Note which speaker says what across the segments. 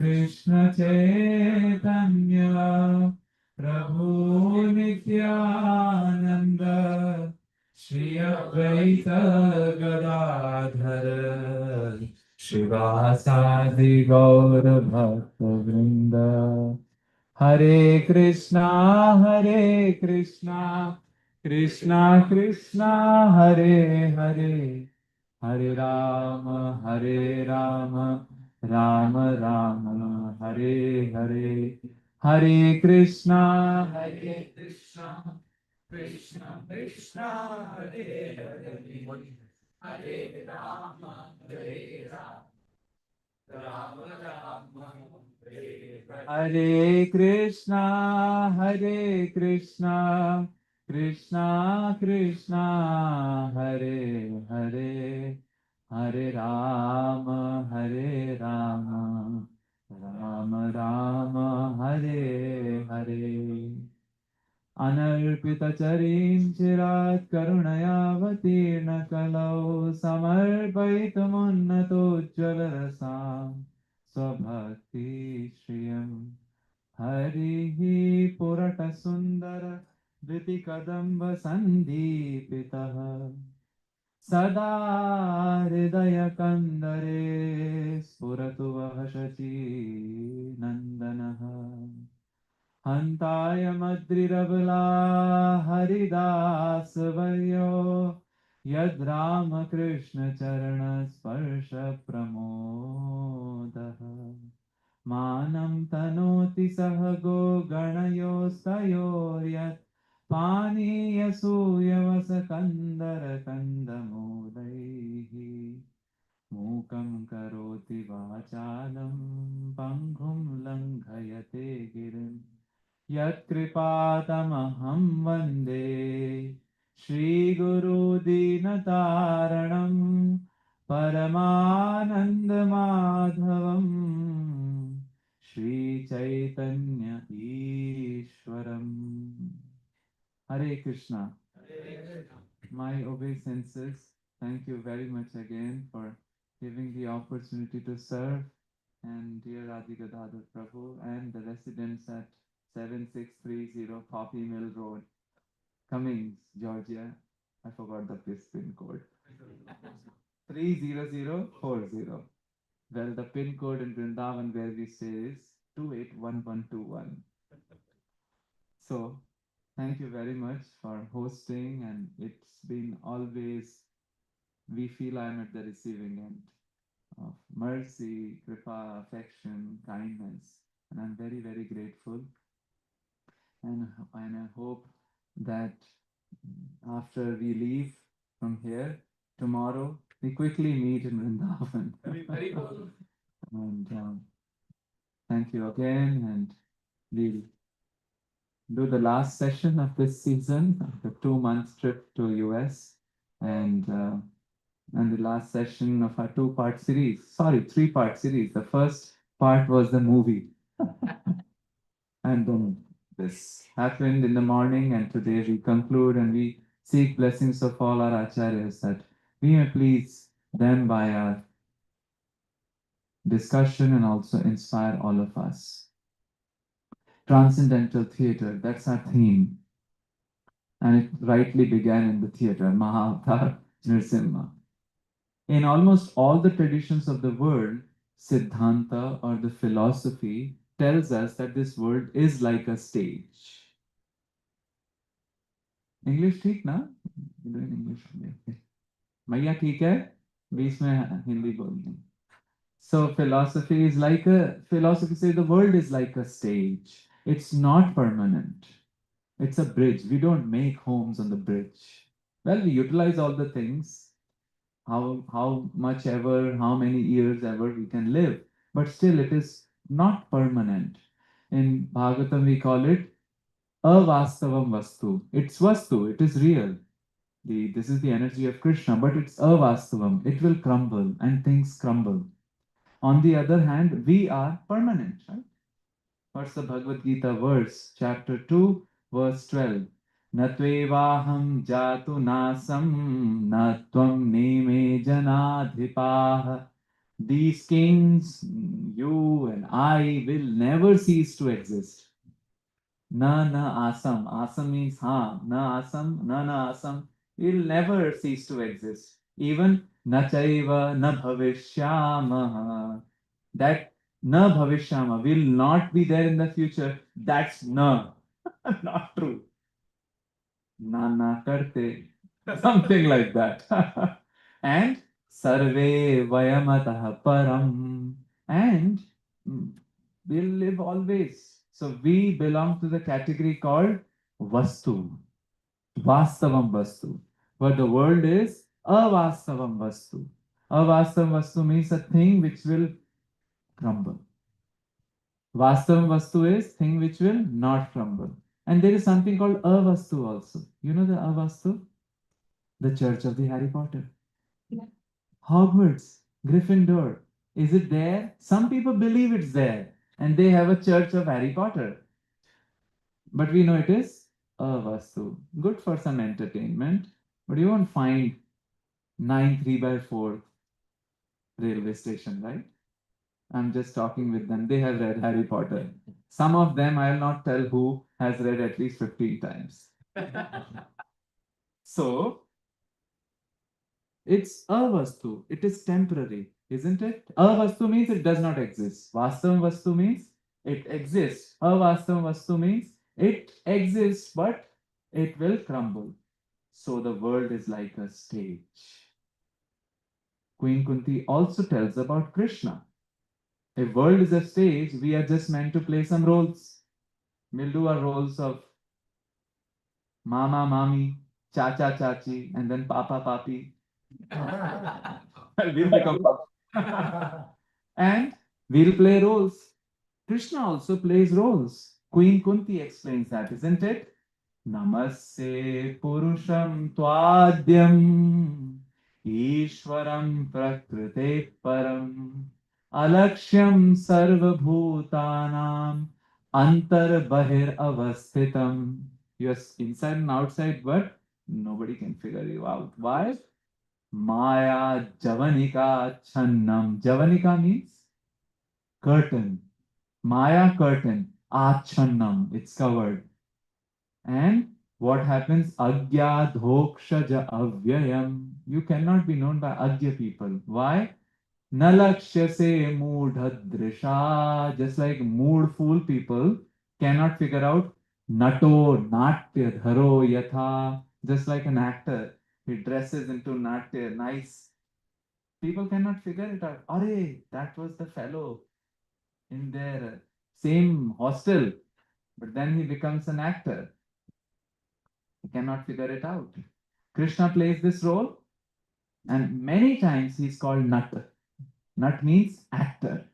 Speaker 1: Krishna Chaitanya Prabhu Nityananda Shri Advaita Gadadhara Shivasadi Gaur Bhakta Vrinda Hare Krishna Krishna Krishna Hare Hare Hare Rama Rama Rama Hare Hare Hare Krishna Krishna Krishna Hare Hare Hare Rama Rama Rama Hare Krishna Krishna Krishna Hare Hare Hare Rama Rama Rama Hare Hare Anarpitacharin chirat karunayavatirna kalau samarpaitamannatojjalarasam swabhakti shriyam Harihi purata sundara Vriti kadamba sandipitaha Sada hridaya kandare Spuratu vahashati nandanaha हन्ताय मद्रिरबला Haridas वर्यो यद् रामकृष्ण चरण स्पर्श प्रमोदः मानं तनोति सह गो गणयोस्तयोर्यत् पानीयसूयवस कन्दर कन्दमूलैः मूकं करोति वाचालं पङ्गुं लङ्घयते गिरिम् यत्कृपातमहं वन्दे श्रीगुरुदीनतारणं परमानन्दमाधवम् Sri Chaitanya ईश्वरम् Hare Krishna. My obeisances, thank you very much again for giving the opportunity to serve, and dear Radhika Dadar Prabhu and the residents at 7630 Poppy Mill Road, Cummings, Georgia. I forgot the pin code. 30040. Well, the pin code in Vrindavan where we stay is 281121. So, thank you very much for hosting, and it's been always, we feel I'm at the receiving end of mercy, kripa, affection, kindness, and I'm very, very grateful. And I hope that after we leave from here tomorrow, we quickly meet in Vrindavan. Very cool. And thank you again, and we'll do the last session of this season, the 2 month trip to US, and the last session of our 2 part series. Sorry, 3 part series. The first part was the movie. And then this happened in the morning, and today we conclude and we seek blessings of all our acharyas that we may please them by our discussion and also inspire all of us. Transcendental theater, that's our theme. And it rightly began in the theater, Mahavatar Nrsimha. In almost all the traditions of the world, Siddhanta or the philosophy tells us that this world is like a stage. English ठीक ना? You doing English? Okay. मैया ठीक है? बीच में हिंदी बोल दें. So philosophy says the world is like a stage. It's not permanent. It's a bridge. We don't make homes on the bridge. Well, we utilize all the things, how much ever, how many years ever we can live, but still it is not permanent. In Bhagavatam we call it avastavam vastu. It's vastu, it is real. This is the energy of Krishna, but it's avastavam. It will crumble and things crumble. On the other hand, we are permanent, right? What's the Bhagavad Gita verse? Chapter 2, verse 12. Natvevaham jatu nasam natvam neme janadhipaha These kings, you and I, will never cease to exist. Na asam. Asam means ha. Na asam, na asam. Will never cease to exist. Even na chaiva, na bhavishyama. That na bhavishyama will not be there in the future. That's na. Not true. Na karte. Something like that. And sarve vayamatah param. And we'll live always. So we belong to the category called Vastu, Vastavam Vastu. But the world is Avastavam Vastu. Avastavam Vastu means a thing which will crumble. Vastavam Vastu is thing which will not crumble. And there is something called Avastu also. You know the Avastu? The Church of the Harry Potter. Hogwarts, Gryffindor. Is it there? Some people believe it's there. And they have a church of Harry Potter. But we know it is a Vastu. Good for some entertainment. But you won't find 9 3 by 4 railway station, right? I'm just talking with them. They have read Harry Potter. Some of them, I'll not tell who, has read at least 15 times. So, it's a Vastu. It is temporary, isn't it? A Vastu means it does not exist. Vastavam Vastu means it exists. Avastavam Vastu means it exists, but it will crumble. So the world is like a stage. Queen Kunti also tells about Krishna. If world is a stage, we are just meant to play some roles. We'll do our roles of Mama, Mami, Chacha, Chachi, and then Papa, Papi. We'll become and we'll play roles. Krishna also plays roles. Queen Kunti explains that, isn't it? Namaste Purusham Twadyam Ishwaram Prakrite Param Alakshyam Sarvabhutanam Antar Bahir Avasthitam. You're inside and outside, but nobody can figure you out. Why? Maya Javanika Channam. Javanika means curtain. Maya curtain. Achannam. It's covered. And what happens? Agya dhokshaja avyayam. You cannot be known by Agya people. Why? Nalakshase moodhadrisha. Just like mood fool people cannot figure out nato natya dharo yatha. Just like an actor, he dresses into natya, nice. People cannot figure it out. Are, that was the fellow in their same hostel, but then he becomes an actor. He cannot figure it out. Krishna plays this role, and many times he's called Nat. Nat means actor.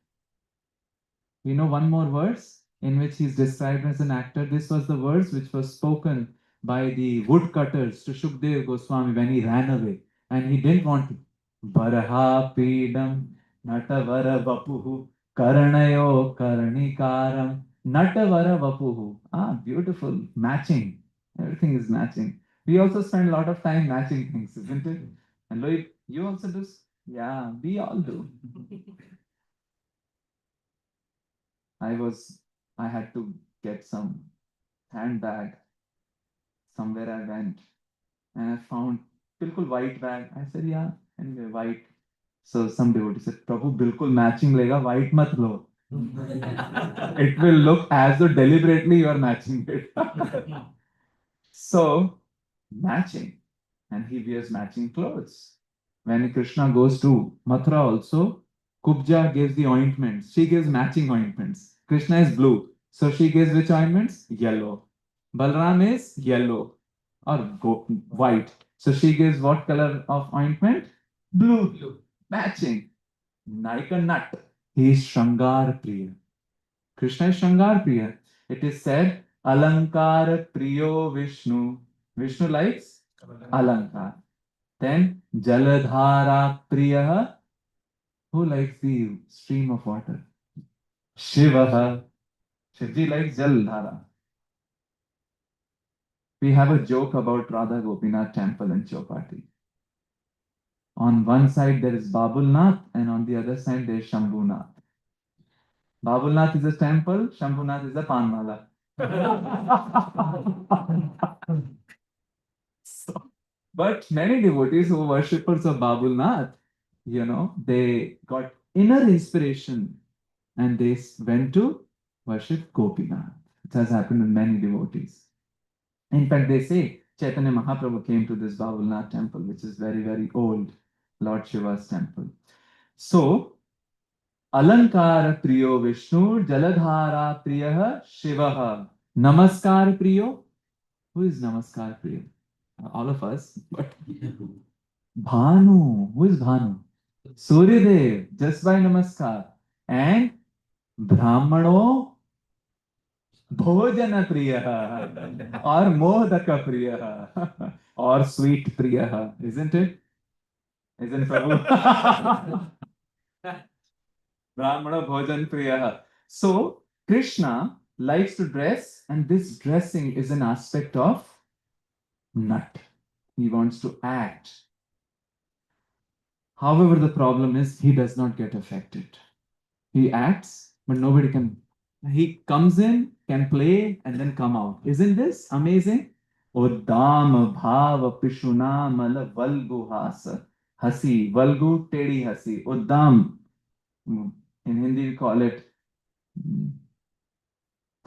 Speaker 1: We know one more verse in which he's described as an actor. This was the verse which was spoken by the woodcutters to Shukdev Goswami when he ran away and he didn't want to. Baraha Pedam Natavara Vapuhu Karanayo Karnikaram Natavara Vapuhu. Ah, beautiful. Matching. Everything is matching. We also spend a lot of time matching things, isn't it? And Loik, you also do? Yeah, we all do. I had to get some handbag. Somewhere I went and I found bilkul white bag. I said, yeah, anyway, white. So some devotee said, Prabhu, bilkul matching lega, white mat lo. It will look as though deliberately you are matching it. So, matching. And he wears matching clothes. When Krishna goes to Mathura also, Kubja gives the ointments. She gives matching ointments. Krishna is blue. So she gives which ointments? Yellow. Balram is yellow or white. So she gives what color of ointment? Blue. Matching. Like a nut. He is Shangar Priya. Krishna is Shangar Priya. It is said, Alankar Priyo Vishnu. Vishnu likes Alankar. Then Jaladhara Priya. Who likes the stream of water? Shivaha. Shivji likes Jaladhara. We have a joke about Radha Gopinath temple in Chowpatty. On one side there is Babulnath, and on the other side there is Shambhunath. Babulnath is a temple, Shambhunath is a panmala. So, but many devotees who were worshippers of Babulnath, they got inner inspiration and they went to worship Gopinath. It has happened with many devotees. In fact, they say Chaitanya Mahaprabhu came to this Babulnath temple, which is very, very old, Lord Shiva's temple. So, Alankara Priyo Vishnu, Jaladhara Priyaha Shivaha. Namaskar Priyo. Who is Namaskar Priyo? All of us. But Bhanu. Who is Bhanu? Suryadev, just by Namaskar. And Brahmano Bhojana Priyaha. Or Modaka Priyaha. Or Sweet Priyaha. Isn't it? Isn't it, Prabhu? Brahmana Bhojan Priyaha. So, Krishna likes to dress, and this dressing is an aspect of nut. He wants to act. However, the problem is he does not get affected. He acts, but nobody can. He comes in, can play, and then come out. Isn't this amazing? Uddam bhav pishuna mala valgu hasa. Hasi, valgu tedi hasi. Uddam. In Hindi we call it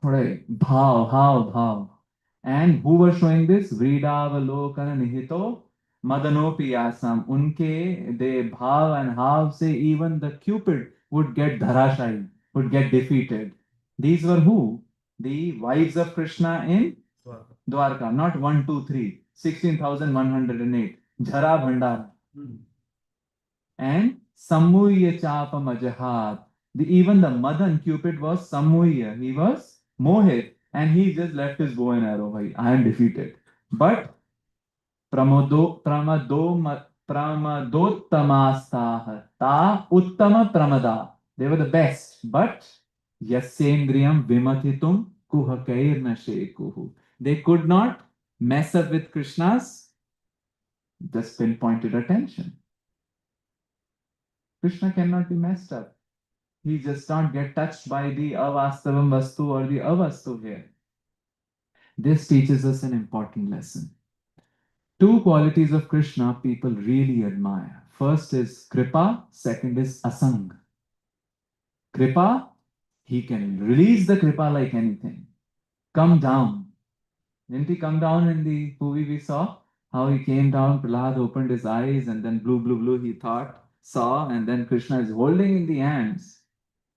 Speaker 1: bhav. And who was showing this? Vridavalokana nihito madanopi yasam. Unke de bhav and hav say even the Cupid would get dharashai, would get defeated. These were who? The wives of Krishna in Dwarka. Not 1, 2, 3. 16,108. Jhara Bhandara. And Sammuya Chapa Majahat. Even the Madan Cupid was Sammuya. He was Mohit. And he just left his bow and arrow. I am defeated. But Pramadottamastah Ta Uttama Pramada. They were the best. But Yasendriyam Vimathitum Kuhakairna Shekuhu. They could not mess up with Krishna's just pinpointed attention. Krishna cannot be messed up. He just not get touched by the avastavam vastu or the avastu here. This teaches us an important lesson. Two qualities of Krishna people really admire. First is Kripa, second is Asang. Kripa, he can release the Kripa like anything. Come down. Didn't he come down in the movie we saw? How he came down, Prahlad opened his eyes and then blue, he saw, and then Krishna is holding in the hands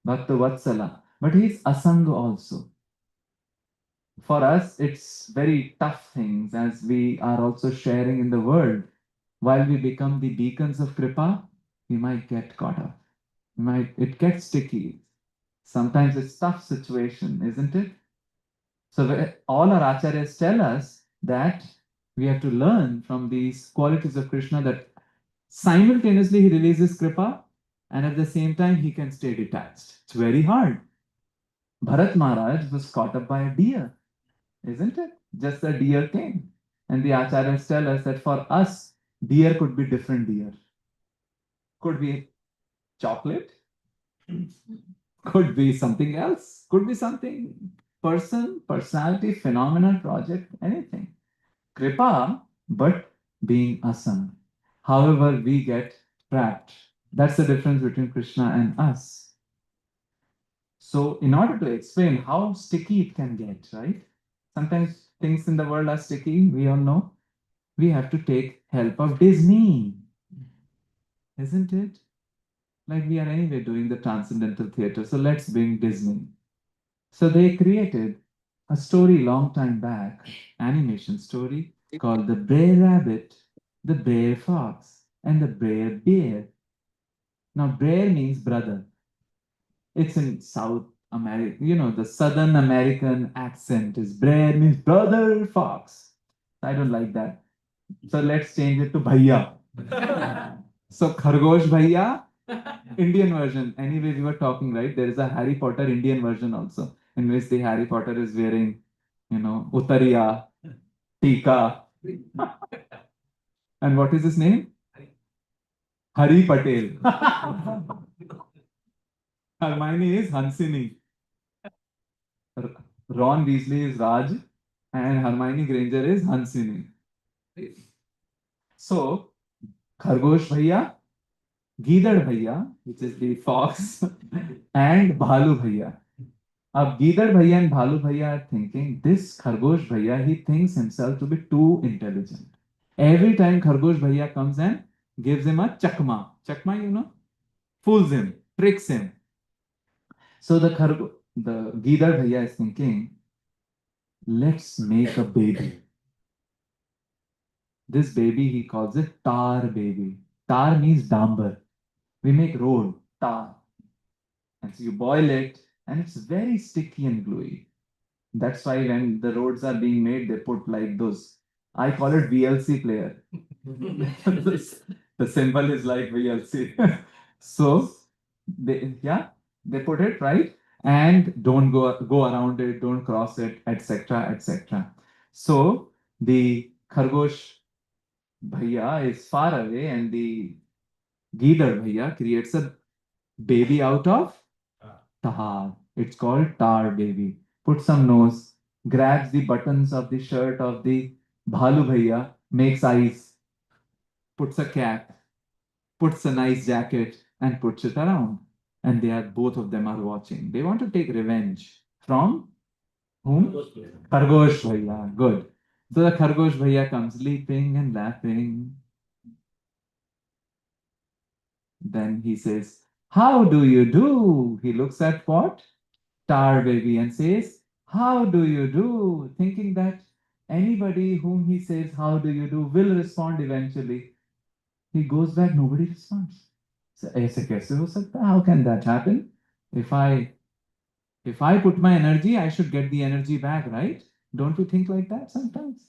Speaker 1: Bhakta Vatsala. But he's Asanga also. For us, it's very tough things as we are also sharing in the world. While we become the beacons of Kripa, we might get caught up. It gets sticky. Sometimes it's tough situation, isn't it? So all our acharyas tell us that we have to learn from these qualities of Krishna that simultaneously he releases Kripa and at the same time he can stay detached. It's very hard. Bharat Maharaj was caught up by a deer, isn't it? Just a deer came. And the acharyas tell us that for us, deer could be different deer. Could be chocolate, could be something else, could be something person, personality, phenomenon, project, anything. Kripa, but being asam. However, we get trapped. That's the difference between Krishna and us. So, in order to explain how sticky it can get, right? Sometimes things in the world are sticky, we all know. We have to take help of Disney. Isn't it? Like we are anyway doing the transcendental theater, so let's bring Disney. So they created a story long time back, animation story called The Brer Rabbit, The Brer Fox, and The Brer Bear. Now, Brer means brother. It's in South America, the Southern American accent is Brer means brother fox. I don't like that. So let's change it to Bhaiya. So Khargosh Bhaiya, Indian version. Anyway, we were talking, right? There is a Harry Potter Indian version also, in which the Harry Potter is wearing, Uttariya, Tika. And what is his name? Hari Patel. Hermione is Hansini. Ron Weasley is Raj, and Hermione Granger is Hansini. So, Khargosh Bhaiya, Gidad Bhaiya, which is the fox, and Bhalu Bhaiya. अब Gidad Bhaiya and Bhalu Bhaiya are thinking, this Khargosh Bhaiya, he thinks himself to be too intelligent. Every time Khargosh Bhaiya comes and gives him a chakma. Chakma, you know? Fools him, tricks him. So the Gidad Bhaiya is thinking, let's make a baby. This baby, he calls it tar baby. Tar means dambar. We make road, tar. And so you boil it, and it's very sticky and gluey. That's why when the roads are being made, they put like those. I call it VLC player. The symbol is like VLC. So they put it right, and don't go around it, don't cross it, etc., etc. So the Khargosh Bhaiya is far away, and the Gidar Bhaiya creates a baby out of tar. It's called tar baby. Puts some nose, grabs the buttons of the shirt of the Bhalu Bhaiya, makes eyes, puts a cap, puts a nice jacket, and puts it around. And they are both of them are watching. They want to take revenge from whom? Khargosh Bhaiya. Good. So the Khargosh Bhaiya comes leaping and laughing. Then he says, how do you do? He looks at what? Tar baby and says, how do you do? Thinking that anybody whom he says, how do you do, will respond eventually. He goes back, nobody responds. So, ऐसे कैसे हो सकता है? How can that happen? If I put my energy, I should get the energy back, right? Don't you think like that sometimes?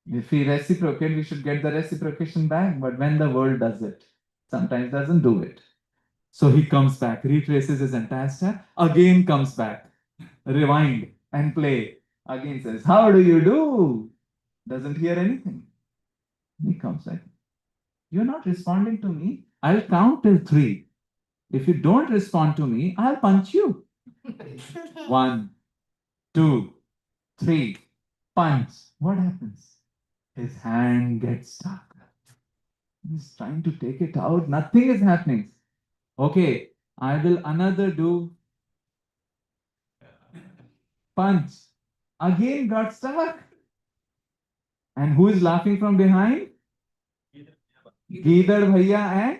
Speaker 1: If we reciprocate, we should get the reciprocation back. But when the world does it, sometimes doesn't do it. So he comes back, retraces his entire step, again comes back, rewind and play. Again says, how do you do? Doesn't hear anything. He comes back. You're not responding to me. I'll count till 3. If you don't respond to me, I'll punch you. 1, 2, 3. Punch. What happens? His hand gets stuck. He's trying to take it out. Nothing is happening. Okay, I will another do punch. Again got stuck. And who is laughing from behind? Gidar Bhaiya and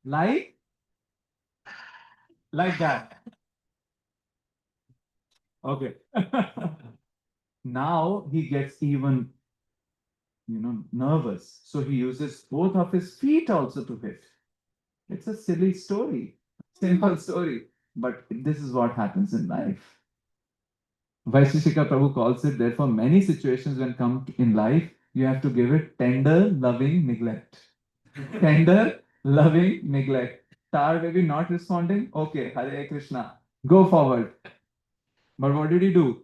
Speaker 1: like that. Okay. Now he gets even nervous. So he uses both of his feet also to hit. It's a silly story, simple story, but this is what happens in life. Vaisheshika Prabhu calls it, therefore, many situations when come in life, you have to give it tender, loving neglect. Tender, loving neglect. Tar baby not responding. Okay, Hare Krishna. Go forward. But what did he do?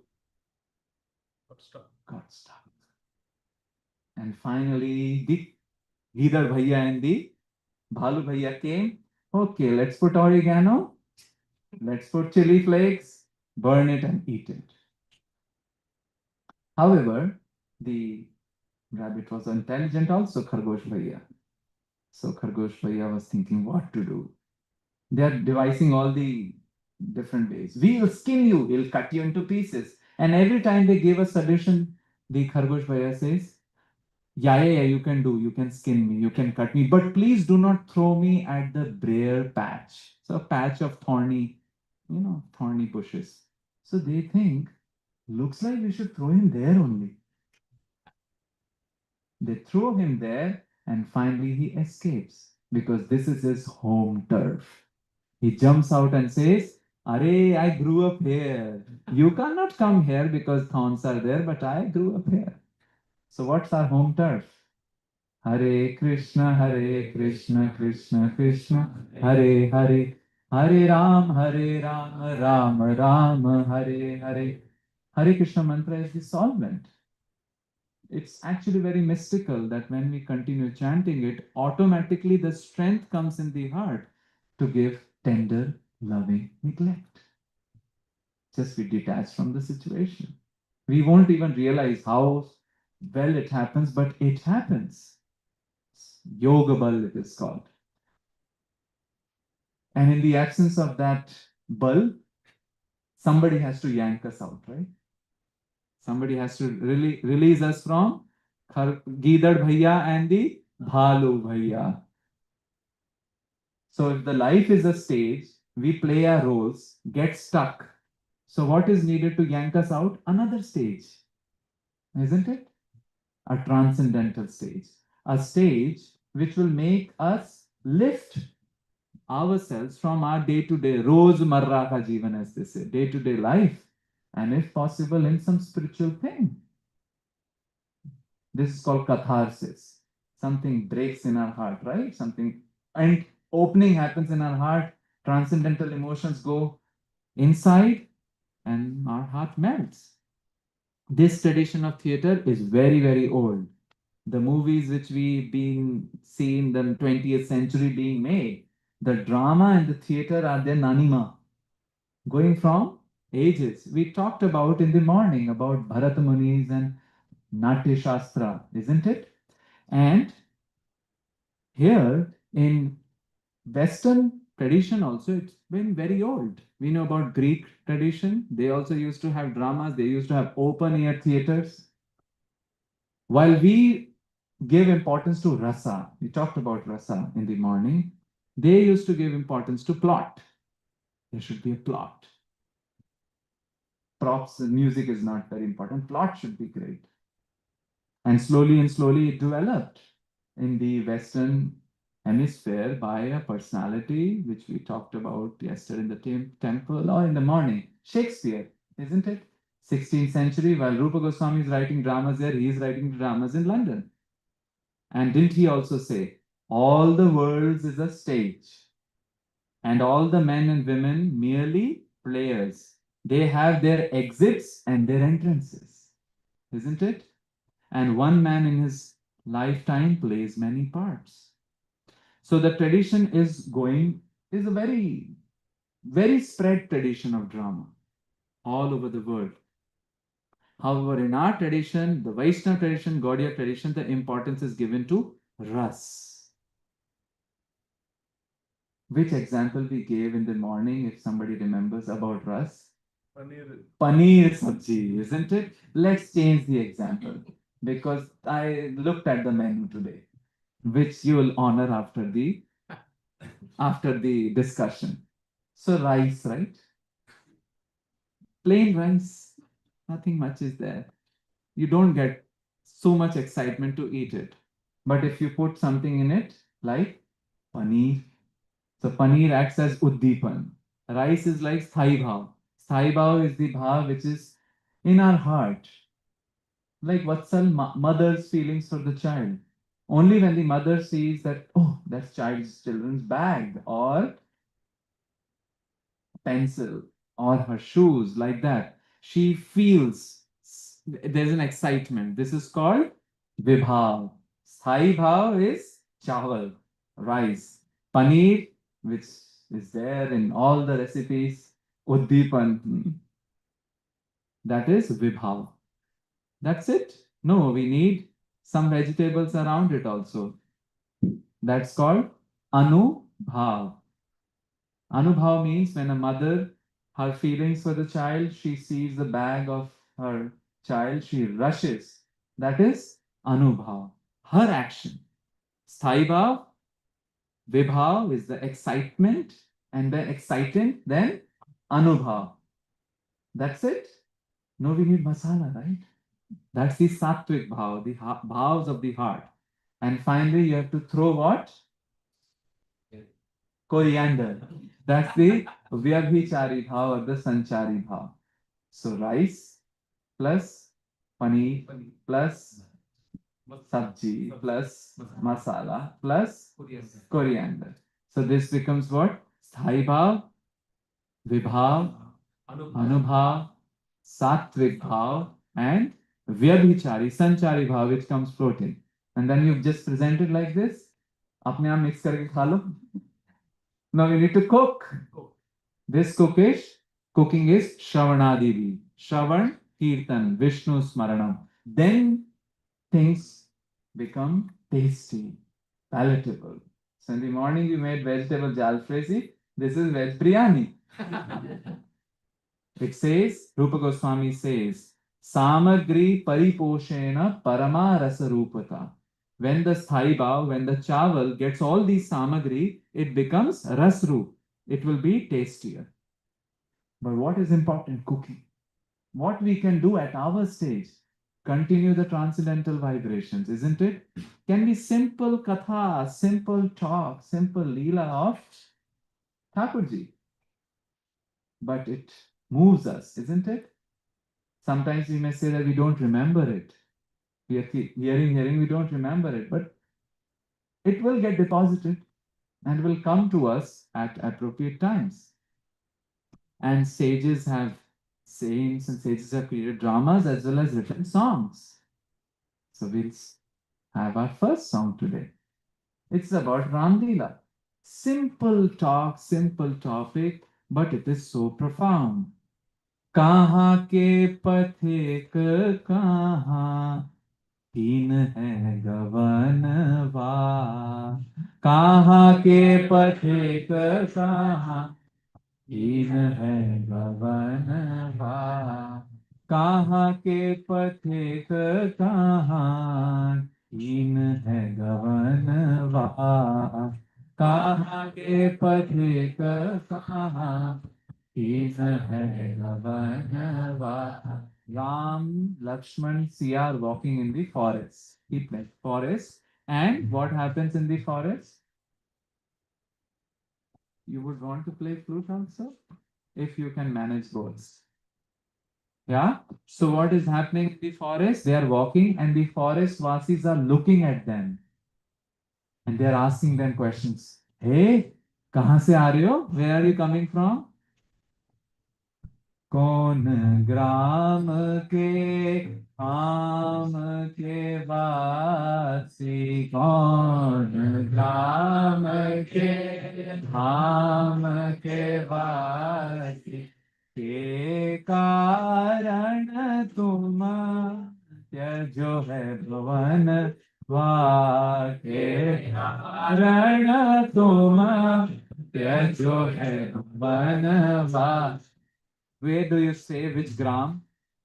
Speaker 1: Got stuck. And finally, the Gidar Bhaiya and the Bhalu Bhaiya came. Okay, let's put oregano. Let's put chili flakes. Burn it and eat it. However, the rabbit was intelligent also, Khargosh Bhaiya. So Khargosh Bhaiya was thinking what to do. They are devising all the different ways. We'll skin you, we'll cut you into pieces. And every time they gave a solution, the Khargosh Bhaiya says, yeah, you can do, you can skin me, you can cut me, but please do not throw me at the briar patch. So a patch of thorny bushes. So they think, looks like we should throw him there only. They throw him there, and finally he escapes because this is his home turf. He jumps out and says, Arey, I grew up here. You cannot come here because thorns are there, but I grew up here. So what's our home turf? Hare Krishna, Krishna Krishna, Hare Hare, Hare Ram, Ram Ram, Hare Hare. Hare Krishna mantra is the solvent. It's actually very mystical that when we continue chanting it, automatically the strength comes in the heart to give tender, loving neglect. Just be detached from the situation. We won't even realize how well it happens, but it happens. Yoga bal, it is called. And in the absence of that bal, somebody has to yank us out, right? Somebody has to really release us from Gidad Bhaiya and the Bhalu Bhaiya. So if the life is a stage, we play our roles, get stuck. So what is needed to yank us out? Another stage, isn't it? A transcendental stage. A stage which will make us lift ourselves from our day-to-day, rozmarra ka jeevan, as they say, day-to-day life, and if possible in some spiritual thing. This is called catharsis. Something breaks in our heart, right? Something, and opening happens in our heart. Transcendental emotions go inside, and our heart melts. This tradition of theater is very, very old. The movies which we being seen the 20th century being made, the drama and the theater are their nanima, going from ages. We talked about in the morning about Bharat Munis and Natya Shastra, isn't it? And here in Western tradition also, it's been very old. We know about Greek tradition. They also used to have dramas. They used to have open air theaters. While we give importance to rasa, we talked about rasa in the morning, they used to give importance to plot. There should be a plot. Props and music is not very important. Plot should be great. And slowly it developed in the Western hemisphere by a personality which we talked about yesterday in the temple or in the morning. Shakespeare, isn't it? 16th century, while Rupa Goswami is writing dramas there, he is writing dramas in London. And didn't he also say, all the world is a stage, and all the men and women merely players. They have their exits and their entrances, isn't it? And one man in his lifetime plays many parts. So the tradition is a very, very spread tradition of drama all over the world. However, in our tradition, the Vaishnava tradition, Gaudiya tradition, the importance is given to ras. Which example we gave in the morning, if somebody remembers about ras? Paneer sabji, isn't it? Let's change the example because I looked at the menu today, which you will honor after the discussion. So rice, right? Plain rice, nothing much is there. You don't get so much excitement to eat it. But if you put something in it, like paneer, so paneer acts as uddipan. Rice is like sthai bhav. Sthai bhav is the bhav which is in our heart. Like Vatsal, mother's feelings for the child. Only when the mother sees that, oh, that's children's bag or pencil or her shoes, like that, she feels there's an excitement. This is called vibhav. Sthai bhav is chawal, rice. Paneer, which is there in all the recipes, uddipan, that is vibhav. That's it. No, we need some vegetables around it also. That's called anubhav. Anubhav means when a mother, her feelings for the child, she sees the bag of her child, she rushes. That is anubhav, her action. Sthai bhav, vibhav is the excitement, and the excitant, then anubhav. That's it. No, we need masala, right? That's the sattvic bhav, the bhavs of the heart. And finally, you have to throw what? Coriander. That's the vyabhichari bhav or the sanchari bhav. So rice plus paneer plus sabji plus masala plus coriander. So this becomes what? Sthai bhav, vibhav, anubhav, sattvic bhav, and Vyabhichari, sanchari bhav, which comes floating. And then you've just presented like this. Apne aap mix karke kha lo. Now you need to cook. This cooking is Shravanadivi. Shravan, Kirtan, Vishnu Smaranam. Then things become tasty, palatable. So in the morning you made vegetable jalfrezi. This is veg biryani. It says, Rupa Goswami says, Samagri pariposhena parama rasa rupata. When the sthai bhav, when the chawal gets all these samagri, it becomes rasrup. It will be tastier. But what is important? Cooking. What we can do at our stage, continue the transcendental vibrations, isn't it? Can be simple katha, simple talk, simple leela of Thakurji. But it moves us, isn't it? Sometimes we may say that we don't remember it. We are hearing, we don't remember it. But it will get deposited and will come to us at appropriate times. And sages have saints and sages have created dramas as well as written songs. So we'll have our first song today. It's about Ram Leela. Simple talk, simple topic, but it is so profound. कहाँ के पथिक कहाँ हीन है गवनवा कहाँ के पथिक कहाँ हीन है गवनवा कहाँ के पथिक कहाँ हीन है गवनवा कहाँ के पथिक कहाँ हीन है गवनवा. Ram, Lakshman, Sita are walking in the forest. Keep like forest. And what happens in the forest? You would want to play flute also? If you can manage both. Yeah? So what is happening in the forest? They are walking and the forest vasis are looking at them. And they are asking them questions. Hey, kahan se aa rahe ho? Where are you coming from? कौन ग्राम के आम के वासी कौन ग्राम के आम के वासी के कारण तुम त्यजो है भवन के कारण तुम त्यजो है भवन. Where do you say which gram,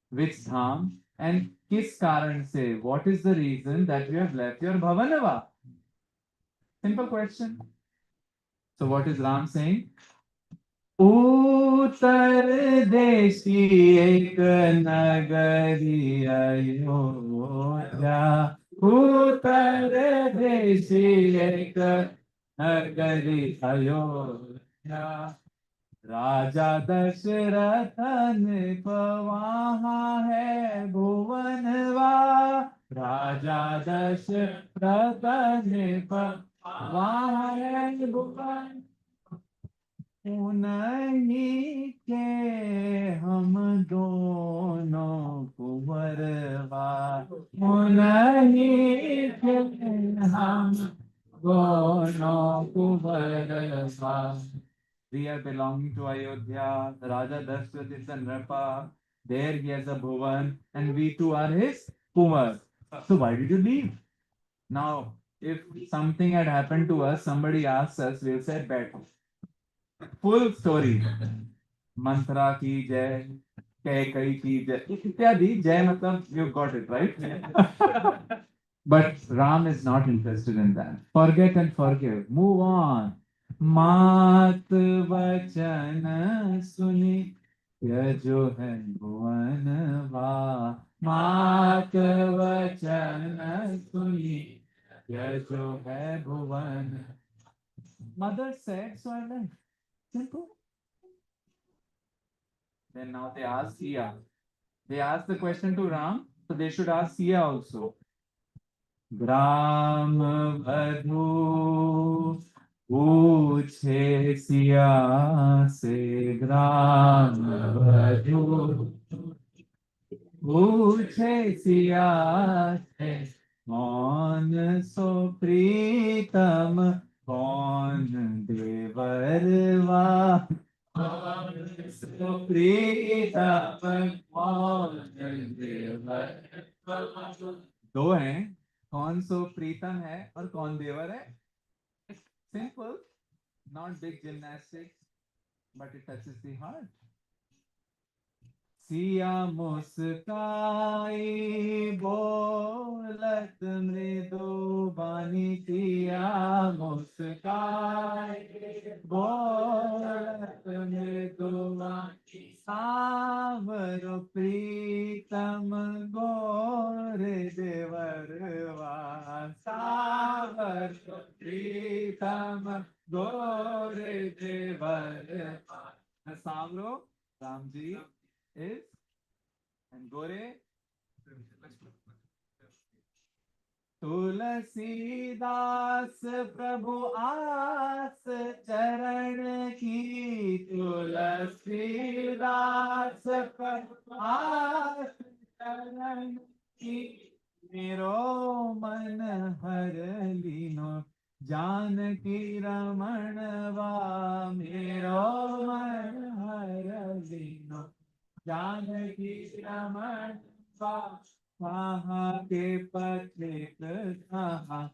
Speaker 1: which dham, and kis karan se? What is the reason that you have left your bhavanava? Simple question. So what is Ram saying? उत्तर देशी एक नगरी अयोध्या उत्तर देशी एक नगरी अयोध्या राजा दशरथ नृप वहाँ है भुवनवा राजा दशरथ नृप वहाँ है भुवन उन्हीं के हम दोनों कुंवरवा उन्हीं के हम दोनों कुंवरवा. We are belonging to Ayodhya. Raja Dashrath is a Nrapa. There he has a Bhuvan, and we too are his Kumar. So why did you leave? Now, if something had happened to us, somebody asks us, we'll say, bet. Full story. Mantra ki jai, Kai ki jai. Ityadi, jai matlab, you got it, right? But Ram is not interested in that. Forget and forgive. Move on. मात वचन सुनी त्यजो है भुवनवा मात वचन सुनी त्यजो है भुवन. Mother said, so I went. Simple. Then now they ask Sia. They asked the question to Ram, so they should ask Sia also. ग्राम वधू पूछे सिया से ग्राम वधू पूछे सिया से कौन सो प्रीतम, कौन देवरवा, कौन सो प्रीतम, कौन देवरवा। दो हैं, कौन सो प्रीतम है और कौन देवर है। Simple, not big gymnastics, but it touches the heart. Siya मुस्काई बोलत मृदु बानी, सिया मुस्काई बोलत मृदु बानी, सावर प्रीतम गोरे देवरवा, सावर प्रीतम गोरे देवरवा। सावरो Ram ji is, and Gore Tulsidas प्रभु आस चरण की, तुलसीदास प्रभु आस चरण की, मेरो मन हर लीनो जानकी रमणवा, मेरो मन हर लीनो जानकी रमण, कहाँ के पथिक कहाँ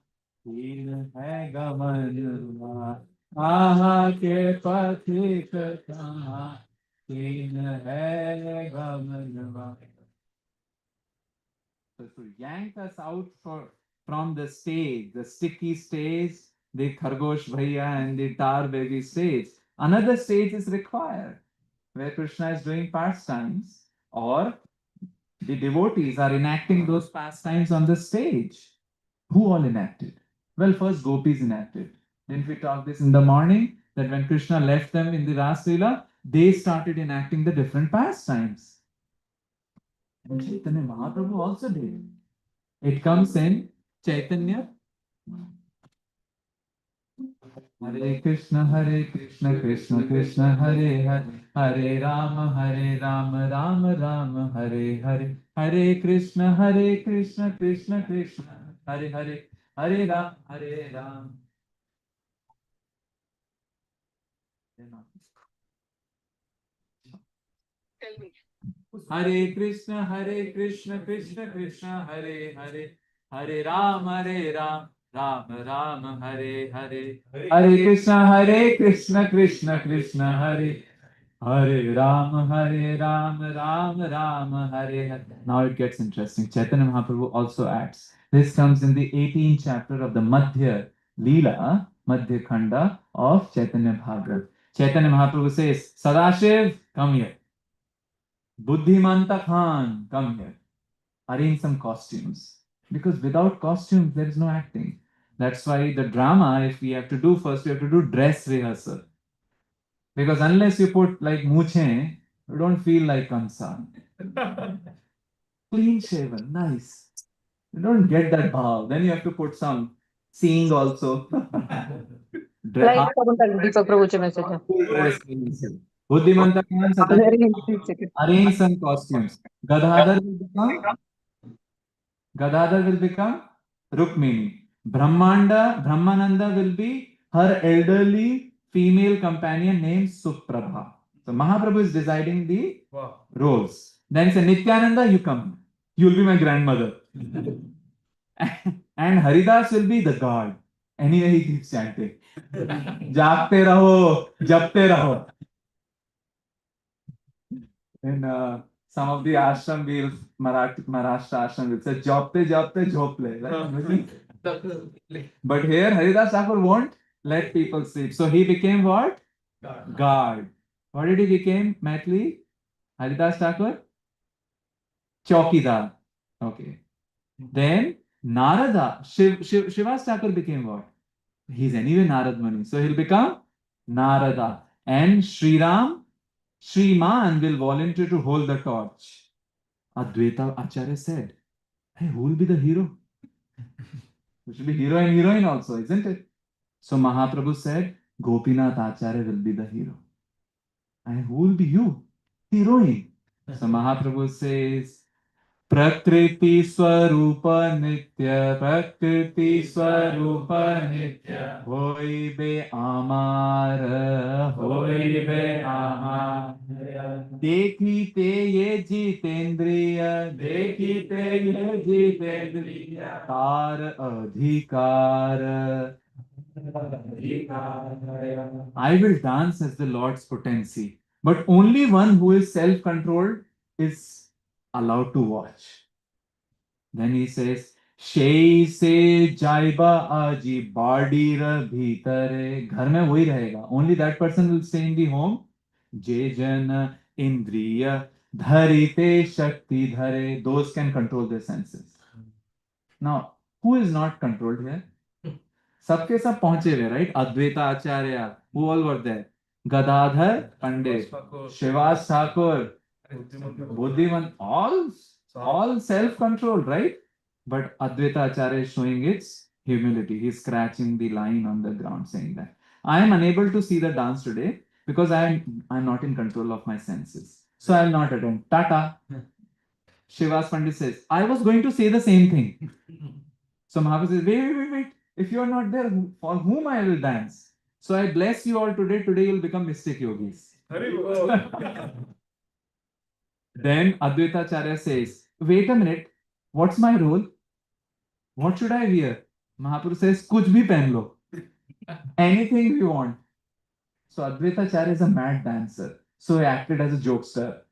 Speaker 1: तीन है गमनवा, कहाँ के पथिक कहाँ तीन है गमनवा। So to yank us out from the stage, the sticky stage, the Khargosh Bhaiya and the Tar Baby stage, another stage is required, where Krishna is doing pastimes, or the devotees are enacting those pastimes on the stage. Who all enacted? Well, first gopis enacted. Didn't we talk this in the morning? That when Krishna left them in the Ras Leela, they started enacting the different pastimes. And Chaitanya Mahaprabhu also did. It comes in Chaitanya. Hare Krishna, Krishna Krishna, Hare Hare, Hare Rama, Rama Rama, Hare Hare, Hare Krishna, Krishna Krishna, Hare Hare, Hare Rama, Hare Rama. Tell me. Hare Krishna, Krishna Krishna, Hare Hare, Hare Rama, Rama Rama, Hare Hare, Hare Krishna, Krishna Krishna, Hare Hare Rama, Rama Rama, Hare Hare. Now it gets interesting. Chaitanya Mahaprabhu also adds. This comes in the 18th chapter of the Madhya Leela, Madhya Khanda of Chaitanya Bhagavat. Chaitanya Mahaprabhu says, Sadashiv, come here. Buddhimanta Khan, come here. Arrange some costumes. Because without costumes, there is no acting. That's why the drama, if we have to do first, we have to do dress rehearsal. Because unless you put like Muche, you don't feel like Kansa. Clean shaven, nice. You don't get that bhav. Then you have to put some seeing also.
Speaker 2: Like Deepak Prabhu's message.
Speaker 1: Buddhimanta Khan, arrange some costumes. Gadadhar will become Rukmini. Brahmananda will be her elderly female companion named Suprabha. So Mahaprabhu is deciding the roles. Then say Nityananda, you come. You will be my grandmother. And Haridas will be the god. Anyway, he keeps chanting. Jaagte raho, japte raho. In some of the ashram will, Maharashtra ashram will say, japte japte jhople. Right? But here, Haridas Thakur won't let people sleep. So he became what? Guard. What did he become, Maithili? Haridas Thakur? Chaukidar. Okay. Then Narada, Shivas Thakur became what? He's anyway Narad Muni. So he'll become Narada. And Shriman will volunteer to hold the torch. Advaita Acharya said, hey, who will be the hero? There should be hero and heroine also, isn't it? So Mahaprabhu said, Gopinath Acharya will be the hero. And who will be you? Heroine. So Mahaprabhu says, प्रकृति स्वरूप नित्य प्रकृति स्वरूप नित्य होइबे आमार होइबे आमार देखिते ये जितेंद्रिय देखिते ये जितेंद्रिय तार अधिकार I will dance as the Lord's potency, but only one who is self-controlled is allowed to watch. Then he says, "Shei se jaiba aji badira bhitare." घर में वही रहेगा. Only that person will stay in the home. Je jana indriya dharite shakti dhare. Those can control their senses. Now, who is not controlled here? सबके सब पहुंचे हुए, right? Advaita Acharya, who all were there? Gadadhar Pandit, शिवास Thakur, Buddhiman, all self controlled, right? But Advaita Acharya is showing its humility. He's scratching the line on the ground, saying that I am unable to see the dance today because I'm not in control of my senses, so I'll not attend. Tata. Shivas Pandit says, I was going to say the same thing. So Mahaprabhu says, wait. If you are not there, for whom I will dance? So I bless you all today. Today you'll become mystic yogis. Then Advaita Acharya says, wait a minute. What's my role? What should I wear? Mahaprabhu says, kuch bhi pehen lo. Anything you want. So Advaita Acharya is a mad dancer. So he acted as a jokester.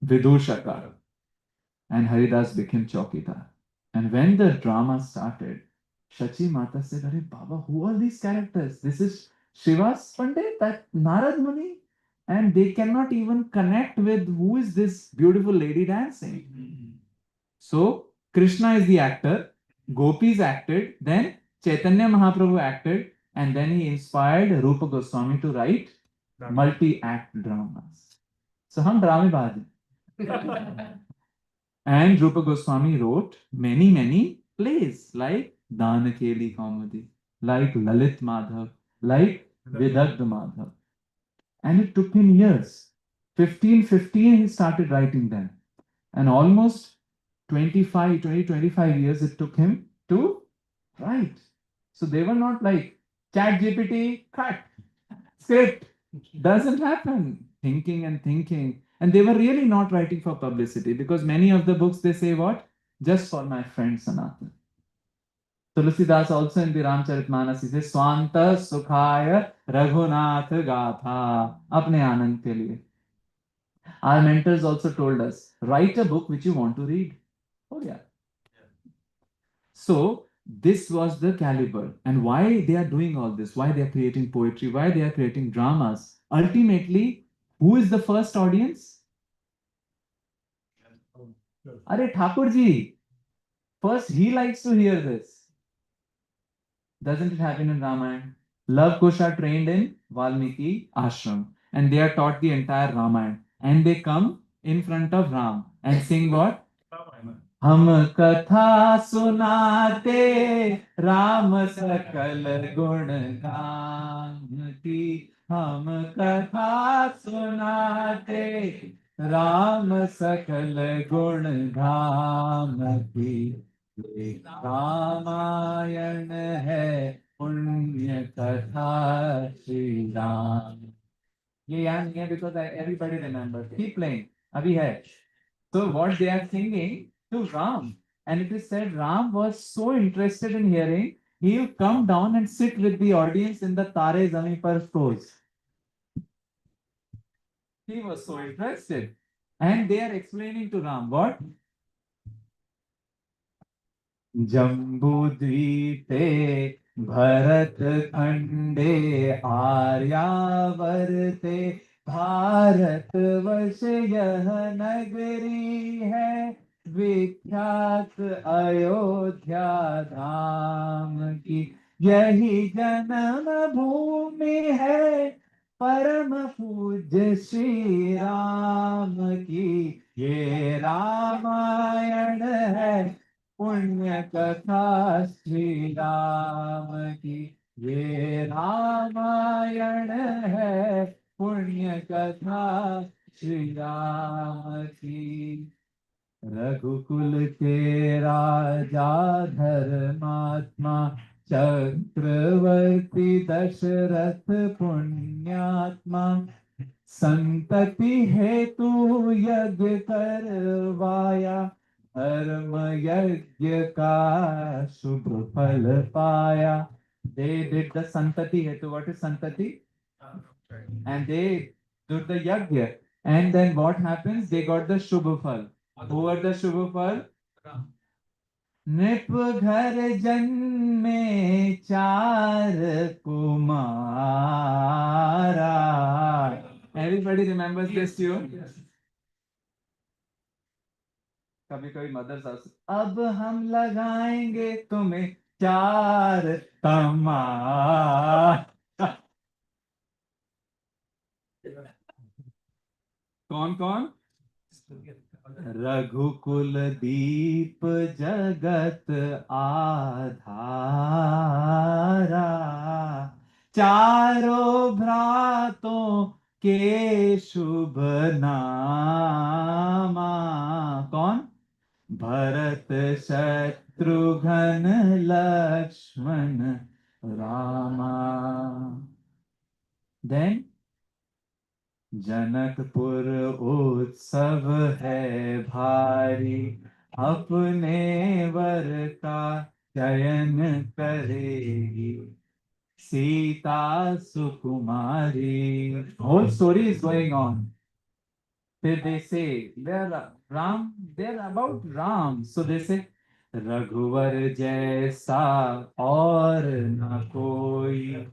Speaker 1: Vidushaka. And Haridas became Chaukidar. And when the drama started, Shachi Mata said, Arey Baba, who are these characters? This is Shiva's Pandit, that Narad Muni. And they cannot even connect with who is this beautiful lady dancing. So, Krishna is the actor, Gopis acted, then Chaitanya Mahaprabhu acted, and then he inspired Rupa Goswami to write multi-act dramas. So, hum dramabaaz hain. And Rupa Goswami wrote many plays like Danakeli Comedy, like Lalit Madhav, like Vidagdha Madhav. And it took him years. 1515 he started writing them. And almost 25 years it took him to write. So they were not like chat GPT, cut, script. Doesn't happen. Thinking and thinking. And they were really not writing for publicity because many of the books they say what? Just for my friend Sanatan. Tulsidas also in the Ramcharitmanas he says Swanta Sukhaya Raghunath Gatha. Apne Anand ke liye. Our mentors also told us, write a book which you want to read. Oh yeah. So this was the caliber. And why they are doing all this, why they are creating poetry, why they are creating dramas. Ultimately, who is the first audience? Are Thakurji. First, he likes to hear this. Doesn't it happen in Ramayana? Love Kush are trained in Valmiki ashram. And they are taught the entire Ramayana. And they come in front of Ram and sing what? हम कथा सुनाते राम सकल गुण गान की हम कथा सुनाते राम सकल गुण गान की ये रामायण है पुण्य कथा श्री राम ये याद नहीं है because everybody remembers keep playing अभी है so what they are singing to Ram. And it is said Ram was so interested in hearing, he'll come down and sit with the audience in the Tare Zami Par Froze. He was so interested. And they are explaining to Ram what? जम्बूद्वीपे भरतखण्डे आर्यावर्ते Bharatvarsh यह नगरी है विख्यात अयोध्या धाम की यही जन्म भूमि है परम पूज्य श्री राम की ये रामायण है पुण्य कथा श्री राम की ये रामायण है पुण्य कथा श्री राम की रघुकुल के राजा धर्मात्मा चक्रवर्ती दशरथ पुण्यात्मा संतति हेतु यज्ञ करवाया धर्म यज्ञ का शुभ फल पाया. They did the santati hetu. What is santati? And they did the yajna. And then what happens? They got the shubha phal. Who were the shubha phal? नृप घर जन्मे चार Kumara. Everybody remembers this tune? कभी कभी mother's आस अब हम लगाएंगे तुम्हें चार तमाचा. कौन कौन? रघुकुल दीप जगत आधारा चारों भ्रातों के शुभ नामा. कौन? भरत शत्रुघ्न लक्ष्मण रामा. Then जनकपुर उत्सव है भारी अपने वर का चयन करेगी सीता सुकुमारी. Whole story is going on. Then they say they're about Ram. So they say रघुवर जैसा और न कोई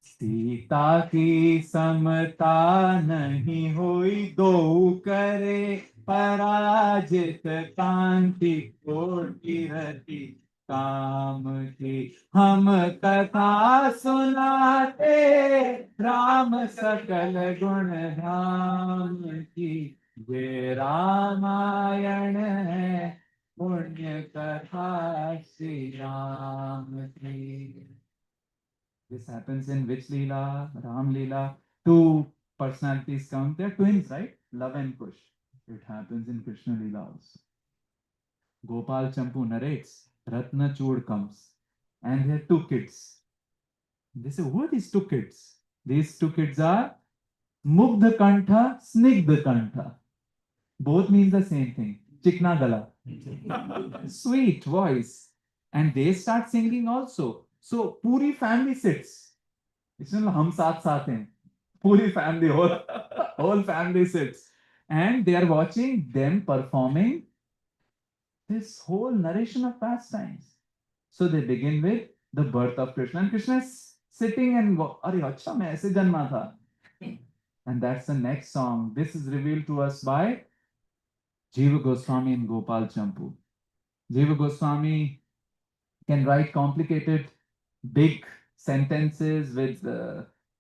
Speaker 1: सीता की समता नहीं हुई दो करे पराजित कांति कोटि रति काम की. हम कथा सुनाते राम सकल गुण धाम की. ये रामायण है पुण्य कथा श्री राम की. This happens in which Leela? Ram Leela. Two personalities come. They're twins, right? Love and Kush. It happens in Krishna Leela also. Gopal Champu narrates. Ratnachud comes. And they have two kids. They say, who are these two kids? These two kids are Mugdha Kantha, Snigdha Kantha. Both means the same thing. Chikna Gala. Sweet voice. And they start singing also. So, puri family sits. It's not hum saath saath hain. Puri family, whole family sits. And they are watching them performing this whole narration of pastimes. So they begin with the birth of Krishna. And Krishna is sitting and, Arey, acha, main aise janma tha. And that's the next song. This is revealed to us by Jiva Goswami and Gopal Champu. Jiva Goswami can write complicated, big sentences with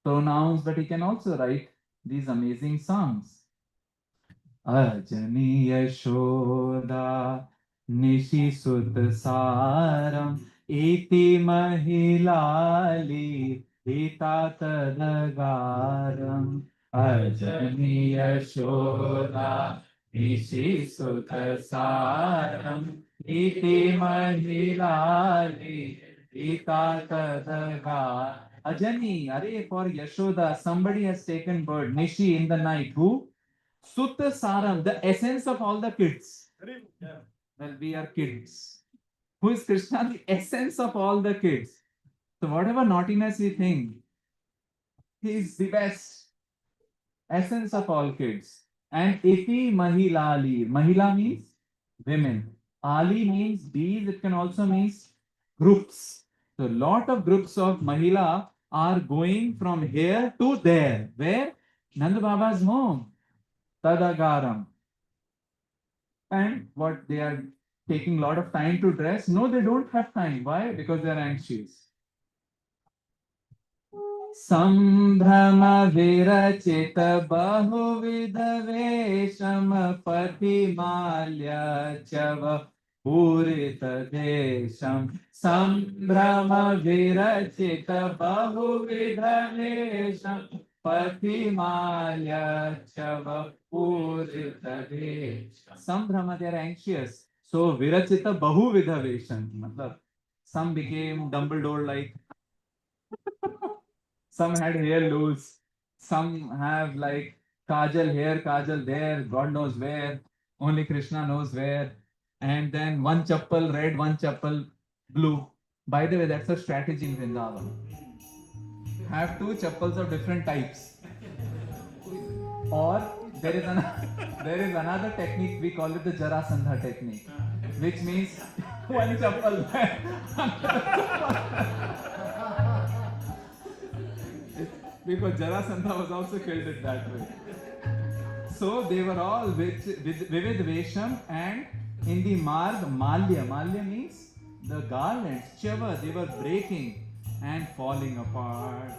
Speaker 1: pronouns, but he can also write these amazing songs. Ajani Yashoda Nishi Sut Saram Iti Mahilali Ita Tadagaram. Ajani Yashoda Nishi Sut Saram Iti Mahilali Ita Tadaga. Ajani, Are, for Yashoda, somebody has taken bird, Nishi, in the night. Who? Sutta Saram, the essence of all the kids. Well, we are kids. Who is Krishna? The essence of all the kids. So whatever naughtiness we think, he is the best. Essence of all kids. And Iti Mahilali. Mahila means women. Ali means bees. It can also mean groups. So a lot of groups of Mahila are going from here to there. Where? Nanda Baba's home. Tadagaram. And what they are taking a lot of time to dress? No, they don't have time. Why? Because they are anxious. संभ्रम विरचित बहुविध वेशम पतिमाल्य चव पूरित देशम. संभ्रम विरचित बहुविध वेशम Patimalya Chava Pujitade. Some Brahma, they are anxious. So Virachita Bahu Vidhaveshan. Matlab, some became Dumbledore like, some had hair loose, some have like Kajal here, Kajal there, God knows where, only Krishna knows where. And then one chappal red, one chappal blue. By the way, that's a strategy in Vrindavan. Have two chappals of different types. Or there is there is another technique, we call it the Jarasandha technique, which means one chappal there. Because Jarasandha was also killed it that way. So they were all with Vivid Vesham, and in the Marg, Malya. Malya means the garlands, Chava, they were breaking and falling apart.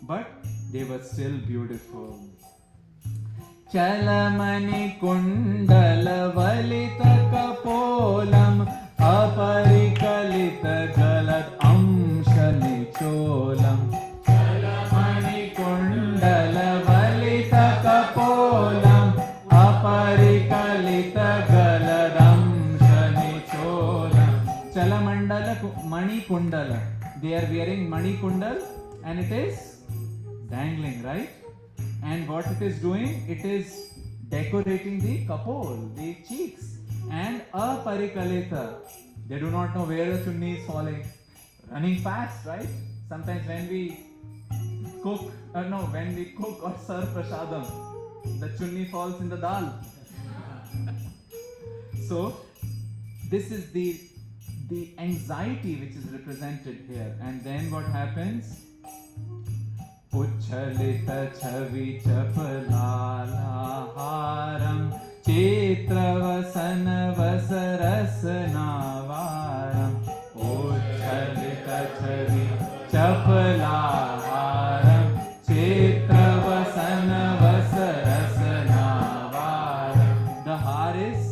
Speaker 1: But they were still beautiful. Chalamani Kundala Valita Kapolam Aparikalita Galat Amshani Cholam. Chalamani Kundala Valita Kapolam Aparikalita Galat Amshani Cholam. Chalamandala Mani Kundala. They are wearing Mani Kundal and it is dangling, right? And what it is doing, it is decorating the kapol, the cheeks. And aparikalita, they do not know where the chunni is falling. Running fast, right? Sometimes when we cook, when we cook or serve prasadam, the chunni falls in the dal. So this is the anxiety which is represented here. And then what happens? उच्छलित Chhavi चपलाहारं चित्रवसन वसरसनावारम् उच्छलित Chhavi चपलाहारं चित्रवसन वसरसनावारम्. The haar is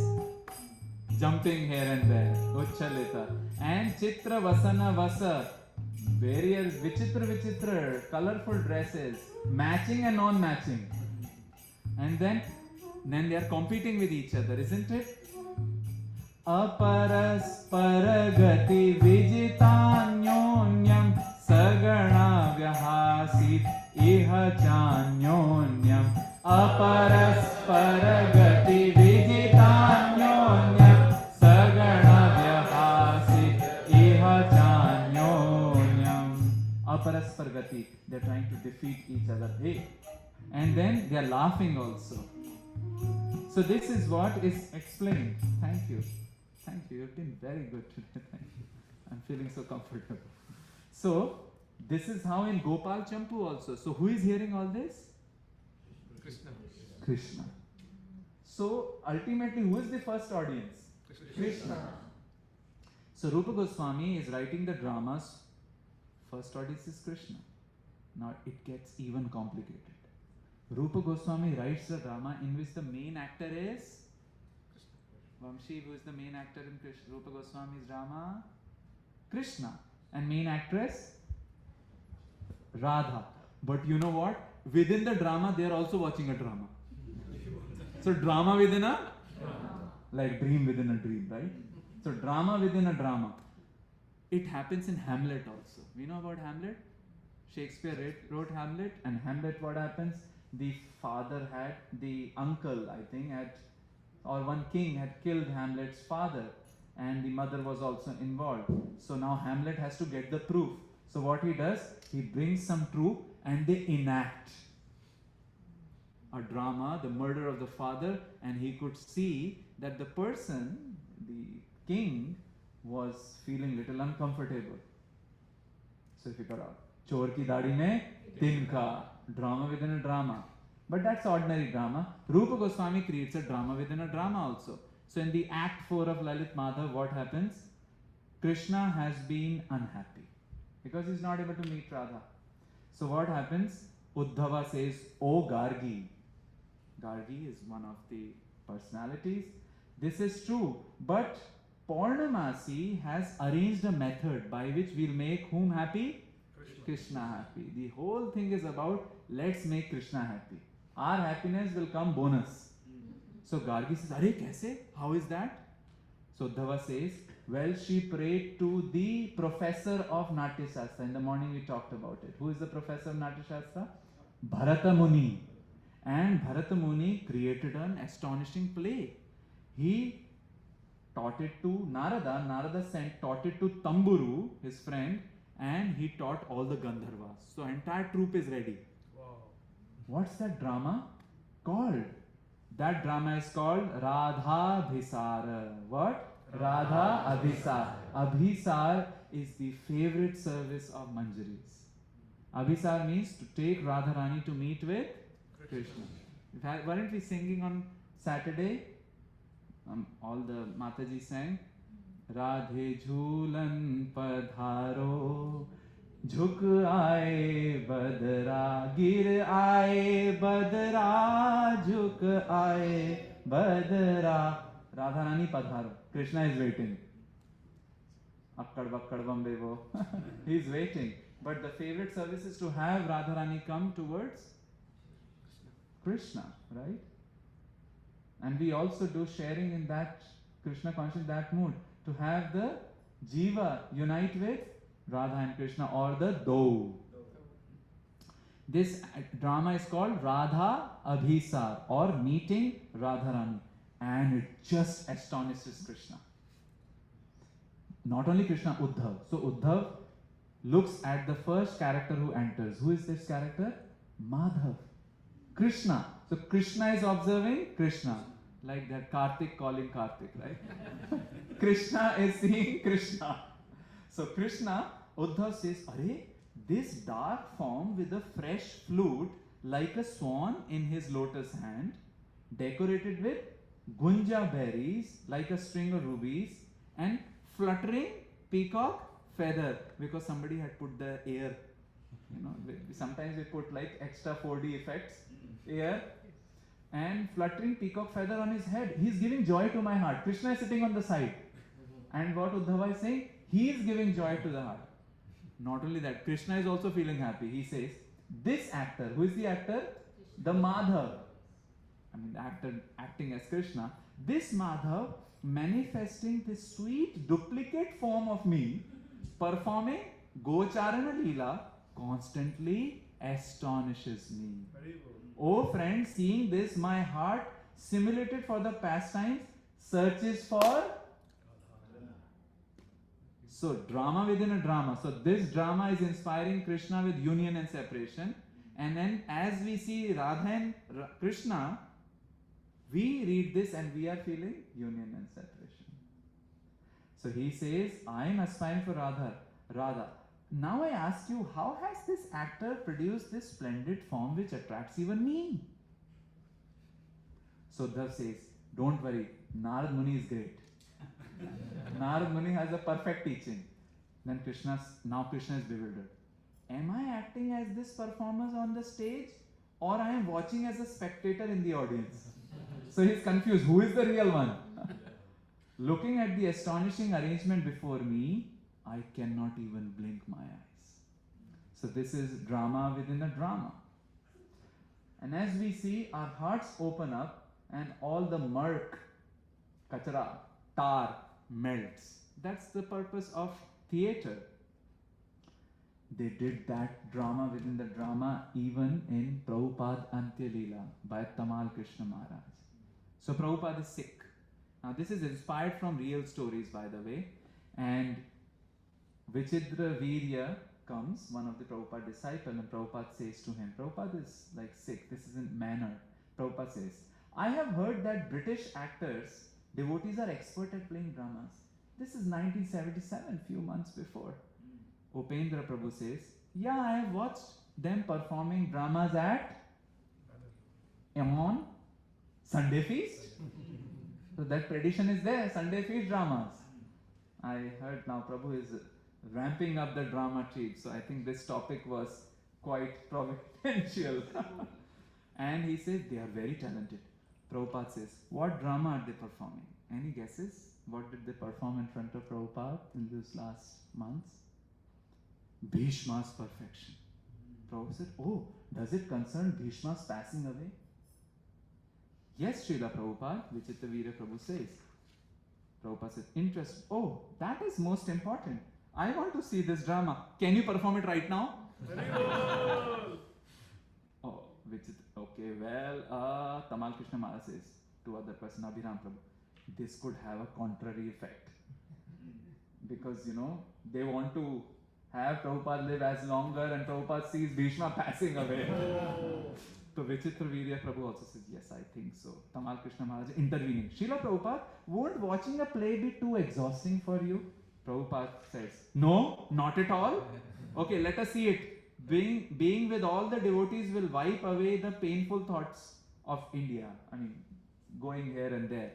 Speaker 1: jumping here and there, ucchalita, and chitravasana vasa, various vichitra, colorful dresses, matching and non-matching. And then they are competing with each other, isn't it? Aparasparagati vijitanyonyam sagana vyahasit iha chanyonyam. Aparasparagati vijitanyonyam sagana vyahasit iha chanyonyam. Aparasparagati, they are trying to defeat each other. Hey. And then they are laughing also. So this is what is explained. Thank you. Thank you. You've been very good today. Thank you. I'm feeling so comfortable. So this is how in Gopal Champu also. So who is hearing all this?
Speaker 3: Krishna.
Speaker 1: Krishna. So ultimately, who is the first audience? Krishna. So Rupa Goswami is writing the dramas. First audience is Krishna. Now it gets even complicated. Rupa Goswami writes the drama in which the main actor is Vamshi, who is the main actor in Rupa Goswami's drama? Krishna. And main actress? Radha. But you know what? Within the drama, they are also watching a drama. So drama within a like dream within a dream, right? So drama within a drama. It happens in Hamlet also. We know about Hamlet? Shakespeare wrote Hamlet, and Hamlet, what happens? The father had, the uncle, I think, or one king had killed Hamlet's father, and the mother was also involved. So now Hamlet has to get the proof. So what he does, he brings some proof and they enact a drama, the murder of the father, and he could see that the person, the king, was feeling little uncomfortable. So if you got out, Chor ki dadi mein tinka, drama within a drama. But that's ordinary drama. Rupa Goswami creates a drama within a drama also. So in the Act 4 of Lalit Madhav, what happens? Krishna has been unhappy because he's not able to meet Radha. So what happens? Uddhava says, "O Gargi." Gargi is one of the personalities. This is true, but Purnamasi has arranged a method by which we'll make whom happy? Krishna happy. The whole thing is about let's make Krishna happy. Our happiness will come bonus. So Gargi says, Arey, kaise? How is that? So Uddhava says, well, she prayed to the professor of Natya Shastra. In the morning we talked about it. Who is the professor of Natya Shastra? Bharata Muni. And Bharata Muni created an astonishing play. He taught it to Narada. Narada taught it to Tamburu, his friend, and he taught all the Gandharvas. So entire troupe is ready.
Speaker 3: Wow.
Speaker 1: What's that drama called? That drama is called Radha Bhisar. What? Radha Abhisar. Abhisar is the favorite service of Manjaris. Abhisar means to take Radharani to meet with Krishna. Weren't we singing on Saturday? All the Mataji sang. Radhe Jhulan Padharo झुक आए बदरा गिर आए बदरा झुक आए बदरा Radha Rani Padharo. Krishna is waiting. Akkad bakkad bambe wo. He is waiting. But the favorite service is to have Radharani come towards Krishna, right? And we also do sharing in that Krishna consciousness, that mood, to have the Jiva unite with Radha and Krishna, or the Do. This drama is called Radha Abhisar, or Meeting Radharani, and it just astonishes Krishna. Not only Krishna, Uddhav. So Uddhav looks at the first character who enters. Who is this character? Madhav. Krishna. So Krishna is observing Krishna. Like that Kartik calling Kartik, right? Krishna is seeing Krishna. So Krishna, Uddhav says, Arey, this dark form with a fresh flute like a swan in his lotus hand, decorated with gunja berries like a string of rubies, and fluttering peacock feather, because somebody had put the air, sometimes we put like extra 4D effects, air, and fluttering peacock feather on his head. He is giving joy to my heart. Krishna is sitting on the side. And what Uddhava is saying? He is giving joy to the heart. Not only that, Krishna is also feeling happy. He says, this actor, who is the actor? The Madhav. The actor acting as Krishna. This Madhav manifesting this sweet duplicate form of me, performing Gocharana Leela, constantly astonishes me. Oh friend, seeing this, my heart, simulated for the pastimes, searches for. So, drama within a drama. So, this drama is inspiring Krishna with union and separation. And then, as we see Radha and Krishna, we read this and we are feeling union and separation. So, he says, I am aspiring for Radha. Now I ask you, how has this actor produced this splendid form which attracts even me? So Uddhav says, don't worry, Narad Muni is great. Narad Muni has a perfect teaching. Then Krishna is bewildered. Am I acting as this performance on the stage, or I am watching as a spectator in the audience? So he is confused. Who is the real one? Looking at the astonishing arrangement before me, I cannot even blink my eyes. So this is drama within a drama. And as we see, our hearts open up and all the murk, kachara, tar melts. That's the purpose of theatre. They did that drama within the drama even in Prabhupada Antya Leela by Tamal Krishna Maharaj. So Prabhupada is sick. Now this is inspired from real stories, by the way. And Vichitra Virya comes, one of the Prabhupada disciples, and Prabhupada says to him, Prabhupada is like sick, this isn't manner. Prabhupada says, I have heard that British actors, devotees are expert at playing dramas. This is 1977, few months before. Upendra Prabhu says, yeah, I have watched them performing dramas at on Sunday feast. So that tradition is there, Sunday feast dramas. I heard now Prabhu is ramping up the drama treat, so I think this topic was quite providential. And he says they are very talented. Prabhupada says, what drama are they performing? Any guesses? What did they perform in front of Prabhupada in these last months? Bhishma's perfection. Prabhupada said, oh, does it concern Bhishma's passing away? Yes, Srila Prabhupada, Vichitraveera Prabhu says. Prabhupada said, interest. Oh, that is most important. I want to see this drama. Can you perform it right now? Oh, okay, well, Tamal Krishna Maharaj says to other person, Abhiram Prabhu, this could have a contrary effect. Because, they want to have Prabhupada live as longer and Prabhupada sees Bhishma passing away. So Vichitraveera Prabhu also says, yes, I think so. Tamal Krishna Maharaj intervening. Srila Prabhupada, won't watching a play be too exhausting for you? Prabhupada says, no, not at all. Okay, let us see it. Being with all the devotees will wipe away the painful thoughts of India. I mean, going here and there.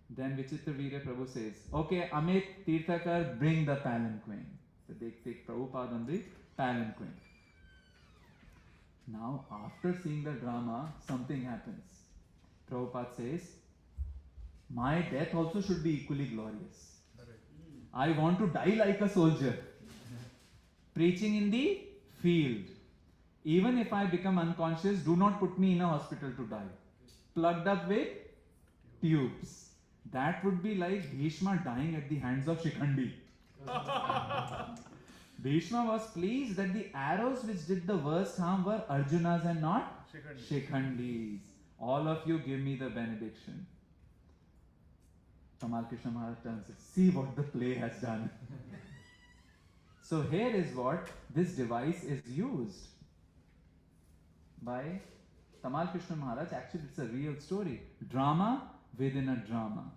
Speaker 1: Then Vichitraveera Prabhu says, okay, Amit Tirthakar, bring the palanquin. So they take Prabhupada on the palanquin. Now, after seeing the drama, something happens. Prabhupada says, my death also should be equally glorious. I want to die like a soldier, preaching in the field. Even if I become unconscious, do not put me in a hospital to die. Plugged up with tubes. That would be like Bhishma dying at the hands of Shikhandi. Bhishma was pleased that the arrows which did the worst harm were Arjuna's and not Shikhandi's. All of you give me the benediction. Tamal Krishna Maharaj turns and says, see what the play has done. So here is what this device is used by Tamal Krishna Maharaj. Actually, it's a real story. Drama within a drama.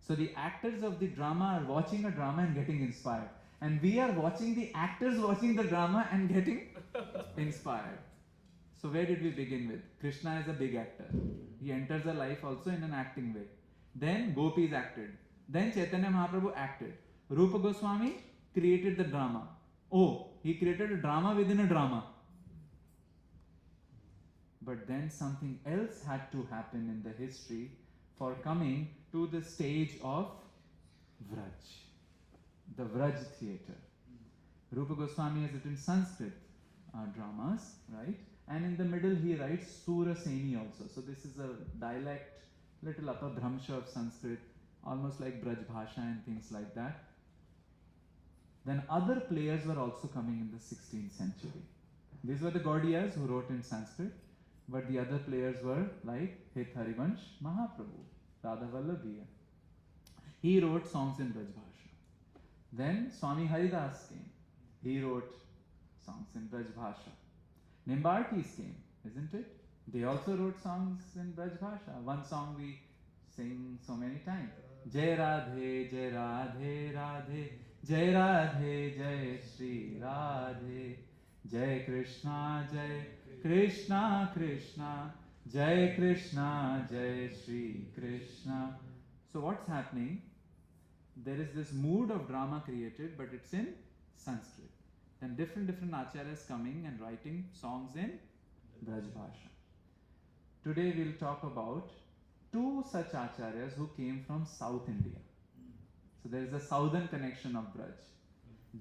Speaker 1: So the actors of the drama are watching a drama and getting inspired. And we are watching the actors watching the drama and getting inspired. So where did we begin with? Krishna is a big actor. He enters a life also in an acting way. Then Gopis acted. Then Chaitanya Mahaprabhu acted. Rupa Goswami created the drama. Oh, he created a drama within a drama. But then something else had to happen in the history for coming to the stage of Vraj. The Vraj theatre. Rupa Goswami has written Sanskrit dramas, right? And in the middle he writes Suraseni also. So this is a dialect, little upper Bhramsha of Sanskrit, almost like Braj Bhasha and things like that. Then other players were also coming in the 16th century. These were the Gaudiyas who wrote in Sanskrit, but the other players were like Hit Harivansh Mahaprabhu, Radha Vallabhiya. He wrote songs in Braj Bhasha. Then Swami Haridas came. He wrote songs in Braj Bhasha. Nimbarkis came, isn't it? They also wrote songs in Braj Bhasha. One song we sing so many times. Jai Radhe, Jai Radhe, Radhe, Jai Radhe, Jai Shri Radhe, Jai Krishna, Krishna, Jai Krishna, Jai Shri Krishna. So what's happening? There is this mood of drama created, but it's in Sanskrit. Then different acharyas coming and writing songs in Braj Bhasha. Today we'll talk about two such acharyas who came from South India. So there is a southern connection of Braj.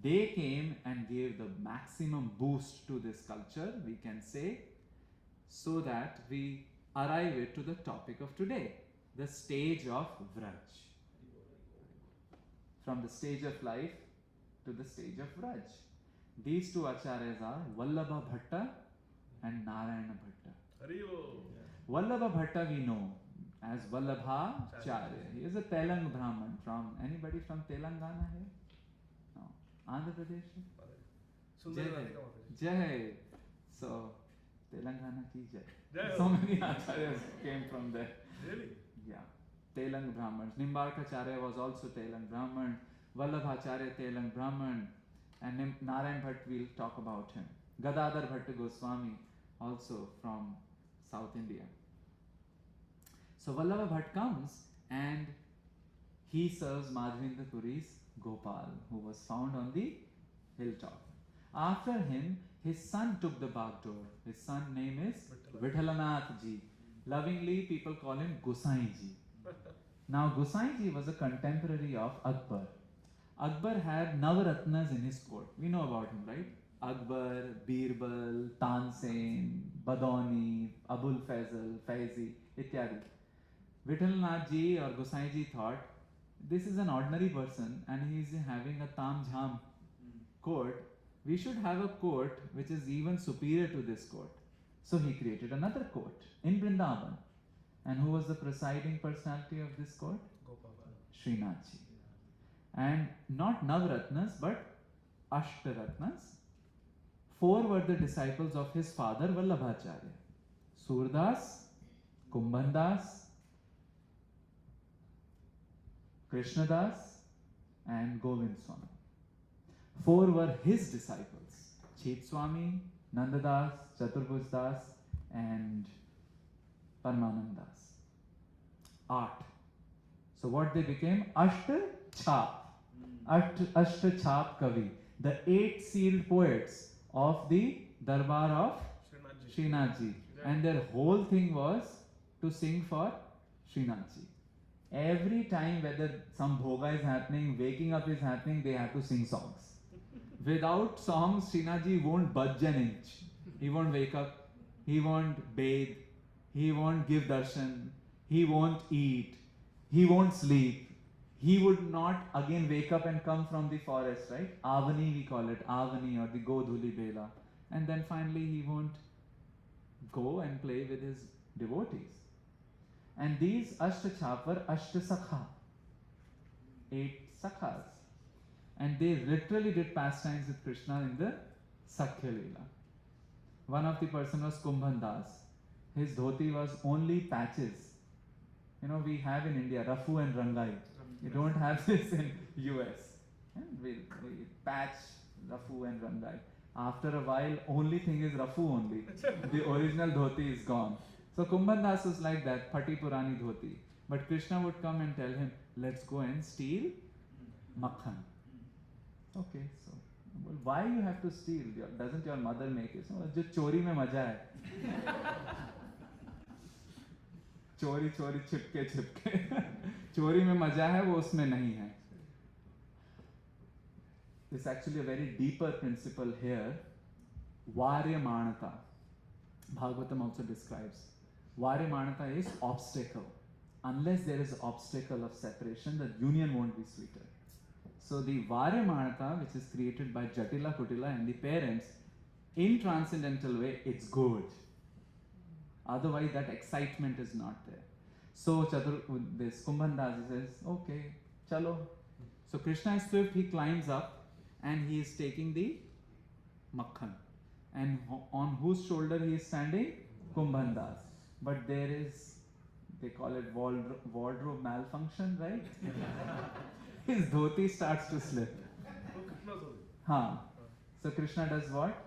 Speaker 1: They came and gave the maximum boost to this culture, we can say, so that we arrive it to the topic of today, the stage of Vraj. From the stage of life to the stage of Vraj. These two acharyas are Vallabha Bhatta and Narayana Bhatta. Vallabha Bhatta we know as Vallabhacharya. He is a Telang Brahman from, anybody from Telangana here? No. Andhra Pradesh? Jai. So, Telangana ki Jai. So many acharyas came from there.
Speaker 3: Really?
Speaker 1: Yeah. Telang Brahmans. Nimbarkacharya was also Telang Brahman. Vallabhacharya Telang Brahman. And Narayan Bhatt, we'll talk about him. Gadadhar Bhatta Goswami, also from South India. So Vallabha Bhatt comes and he serves Madhavendra Puri's Gopal, who was found on the hilltop. After him, his son took the bagdor. His son's name is Vithalanath Ji. Lovingly, people call him Gosain Ji. Now, Gosain Ji was a contemporary of Akbar. Akbar had Navaratnas in his court. We know about him, right? Akbar, Birbal, Tansen, Badoni, Abul Faisal, Faizi, ityadi. Vithalnath ji or Gosai ji thought this is an ordinary person and he is having a tam jham court. We should have a court which is even superior to this court. So he created another court in Vrindavan. And who was the presiding personality of this court? Srinath ji. And not Navratnas but Ashtaratnas. 4 were the disciples of his father Vallabhacharya. Surdas, Kumbhandas, Krishnadas and Govind Swami. 4 were his disciples. Chet Swami, Nandadas, Chaturbhujdas and Paramanandas. 8. So what they became? Ashta Chap. Ashta Chap Kavi. The 8 sealed poets of the Darbar of Srinath ji. And their whole thing was to sing for Srinath ji. Every time whether some bhoga is happening, waking up is happening, they have to sing songs. Without songs, Srinath ji won't budge an inch. He won't wake up, he won't bathe, he won't give darshan, he won't eat, he won't sleep. He would not again wake up and come from the forest, right? Avani we call it, Avani or the Godhuli Bela. And then finally he won't go and play with his devotees. And these Ashtachap were Ashtasakha, 8 Sakhas. And they literally did pastimes with Krishna in the Sakhya Leela. One of the person was Kumbhandas. His dhoti was only patches. You know, we have in India Rafu and Rangai. You don't have this in US. And we patch Rafu and Rangai. After a while, only thing is Rafu only. The original dhoti is gone. So Kumbhandas was like that, Phati Purani dhoti. But Krishna would come and tell him, let's go and steal Makhan. Okay, so well, why you have to steal? Doesn't your mother make it? So, जो चोरी में मजा है. चोरी चोरी छिपके छिपके. चोरी में मजा है, वो उसमें नहीं है. There's actually a very deeper principle here. Varyamanata. Bhagavatam also describes. Varyamanata is obstacle. Unless there is obstacle of separation, the union won't be sweeter. So the Varyamanata, which is created by Jatila Kutila and the parents, in transcendental way, it's good. Otherwise, that excitement is not there. So this Kumbhandas says, okay, chalo. So Krishna is swift, he climbs up and he is taking the Makhan. And on whose shoulder he is standing? Kumbhandas. But there is, they call it wardrobe malfunction, right? His dhoti starts to slip. So Krishna does what?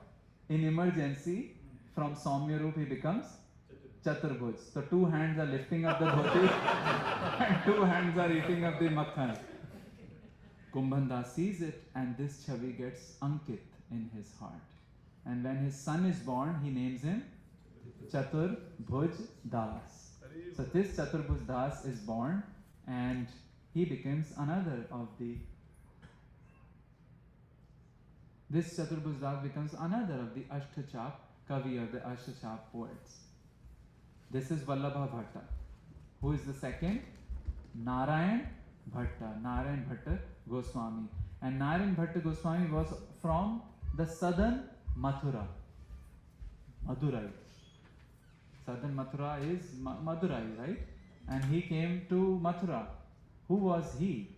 Speaker 1: In emergency, from Saumya Roop he becomes Chaturbhuj. So 2 hands are lifting up the dhoti and 2 hands are eating up the makhan. Kumbhandas sees it and this chavi gets Ankit in his heart. And when his son is born, he names him Chaturbhuj Das. So this Chaturbhuj Das is born and he becomes another of the... This Chaturbhuj Das becomes another of the Ashtachap Kavi or the Ashtachap poets. This is Vallabha Bhatta. Who is the second? Narayan Bhatta. Narayan Bhatta Goswami. And Narayan Bhatta Goswami was from the southern Mathura. Madurai. Southern Mathura is Madurai, right? And he came to Mathura. Who was he?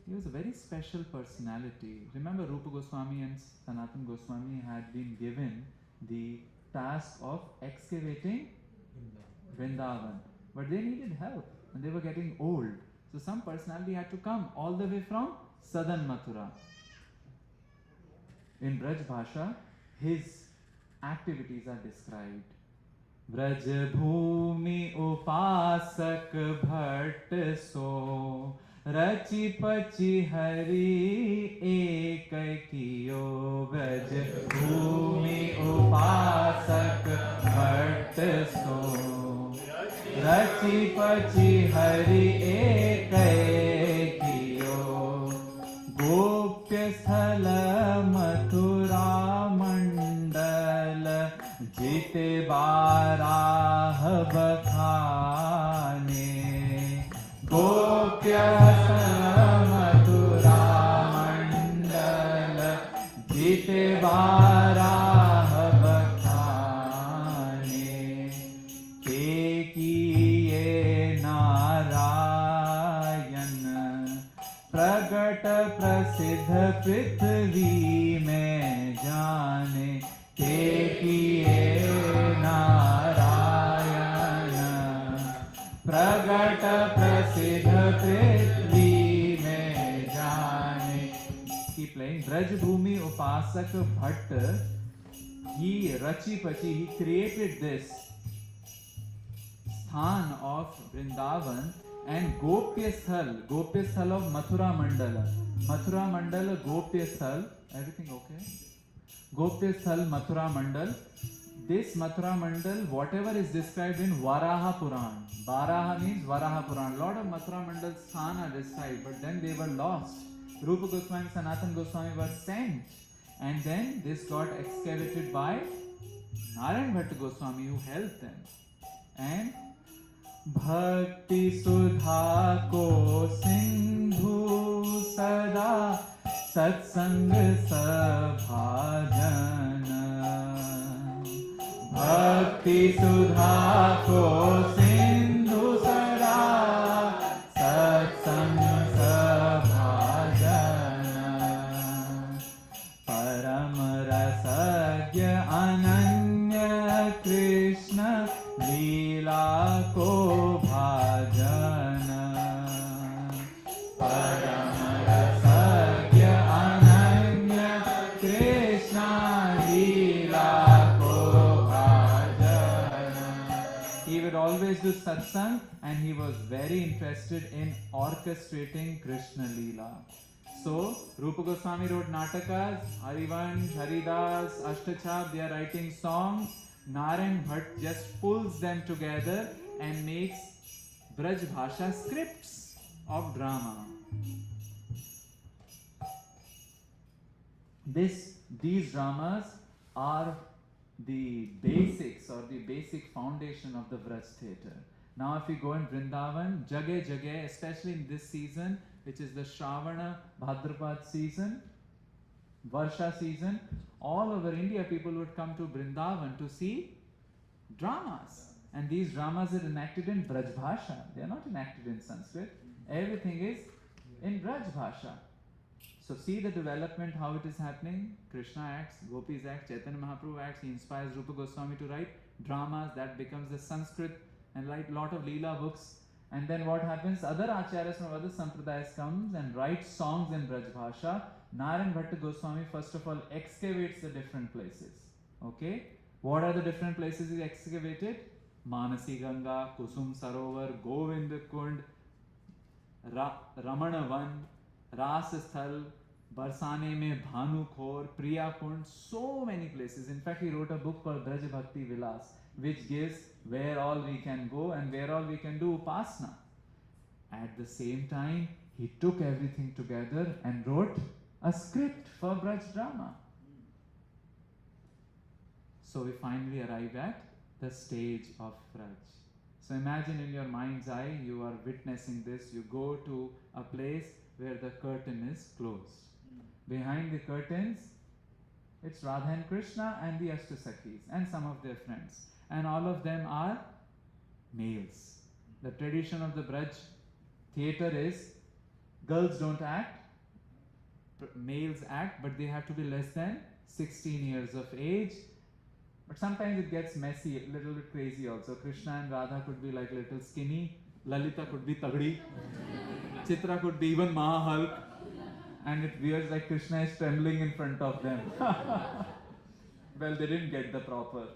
Speaker 1: He was a very special personality. Remember, Rupa Goswami and Sanatana Goswami had been given the task of excavating Vrindavan. But they needed help and they were getting old. So some personality had to come all the way from southern Mathura. In Braj Bhasha, his activities are described. Braj Bhumi Upasak Bhatt So Rachi Pachi Hari Ek Kiyo Braj Bhumi Upasak Bhatt So Rachi Pachi Hari Ek Kiyo Gopya Sthala Mathura Mathura मंडल जीते बारह बखाने के किए नारायण प्रगट प्रसिद्ध पृथ्वी में जाने के किए नारायण प्रगट प्रसिद्ध पृथ्वी में जाने. Keep playing. ब्रज भूमि उपासक Bhatt, he Rachi he created this sthan of Vrindavan and Gopya Sthal of Mathura Mandala. Mathura Mandala, Gopya Sthal, everything okay? Gopya Sthal, Mathura Mandal. This Mathura Mandal, whatever is described in Varaha Puran. Varaha means Varaha Puran. Lot of Mathura Mandal sthan are described, but then they were lost. Rupa Goswami, Sanatana Goswami were sent, and then this got excavated by Narayan Bhatta Goswami, who helped them. And Bhakti Sudha ko Sindhu Sada Satsang Sabhajana. Bhakti Sudha ko Sindhu Sada Satsang Sabhajana. Param Rasagya Ananya Krishna Leela ko bhajana. Param rasagya ananya Krishna Leela ko bhajana. He would always do satsang, and he was very interested in orchestrating Krishna Leela. So, Rupa Goswami wrote Natakas, Harivansa, Haridas, Ashtachap, they are writing songs. Narayan Bhatt just pulls them together and makes Braj Bhasha scripts of drama. These dramas are the basics or the basic foundation of the Braj theatre. Now if you go in Vrindavan, Jagay Jagay, especially in this season, which is the Shravana Bhadrapad season, Varsha season, all over India people would come to Vrindavan to see dramas. And these dramas are enacted in Braj Bhasha. They are not enacted in Sanskrit. Everything is in Braj Bhasha. So see the development, how it is happening. Krishna acts, Gopis act, Chaitanya Mahaprabhu acts. He inspires Rupa Goswami to write dramas. That becomes the Sanskrit, and write lot of Leela books. And then what happens? Other acharyas from other sampradayas comes and writes songs in Braj Bhasha. Narayan Bhatta Goswami first of all excavates the different places. Okay? What are the different places he excavated? Manasi Ganga, Kusum Sarovar, Govind Kund, Ramana Van, Ras Sthal, Barsane mein Bhanu Khor, Priya Kund, so many places. In fact, he wrote a book called Braj Bhakti Vilas, which gives where all we can go and where all we can do upasana. At the same time, he took everything together and wrote a script for Braj drama. So we finally arrive at the stage of Braj. So imagine in your mind's eye, you are witnessing this. You go to a place where the curtain is closed. Behind the curtains, it's Radha and Krishna and the Ashtasakhis and some of their friends. And all of them are males. The tradition of the Braj theatre is girls don't act, males act, but they have to be less than 16 years of age. But sometimes it gets messy, a little bit crazy also. Krishna and Radha could be like little skinny, Lalita could be tagdi, Chitra could be even Maha-Hulk, and it wears like Krishna is trembling in front of them. Well, they didn't get the proper.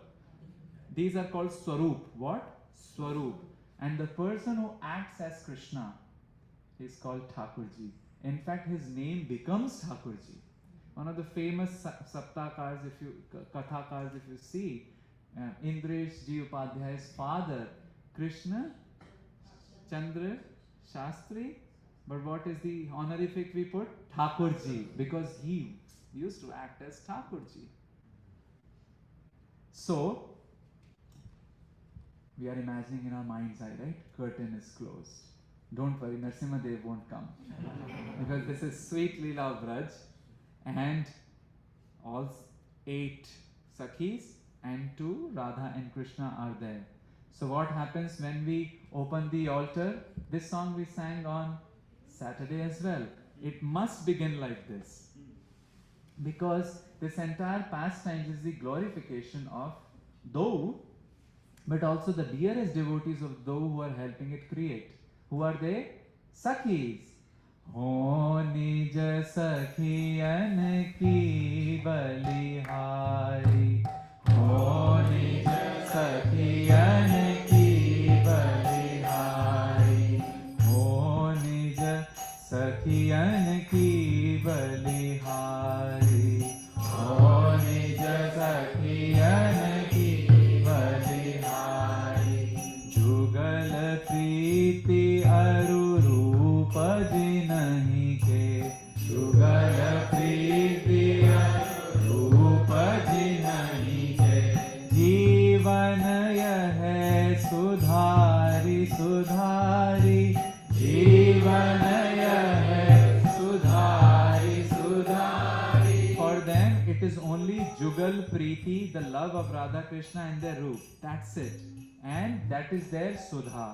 Speaker 1: These are called Swarup. What? Swarup. And the person who acts as Krishna is called Thakurji. In fact, his name becomes Thakurji. One of the famous Saptakars, Kathakars, if you see, Indresh Ji Upadhyay's father, Krishna Chandra Shastri, but what is the honorific we put? Thakurji, because he used to act as Thakurji. So, we are imagining in our mind's eye, right? Curtain is closed. Don't worry, Narsimha Dev won't come. Because this is sweet Leela of Vraj. And all 8 Sakhis and 2 Radha and Krishna are there. So what happens when we open the altar? This song we sang on Saturday as well. It must begin like this. Because this entire pastime is the glorification of thou, but also the dearest devotees of thou who are helping it create. Who are they? Sakhis. Ho nij sakhiyan ki balihari. Ho nij sakhiyan ki balihari. Ho nij sakhiyan ki balihari. Ho nij sakhiyan ki balihari. जुगल प्रीति अरु रूप जिनहि के. जुगल प्रीति अरु रूप जिनहि के. जीवन यह सुधारी सुधारी. जीवन यह सुधारी सुधारी. For them it is only Jugal Preeti, the love of Radha Krishna and their roop. That's it. And that is their Sudha.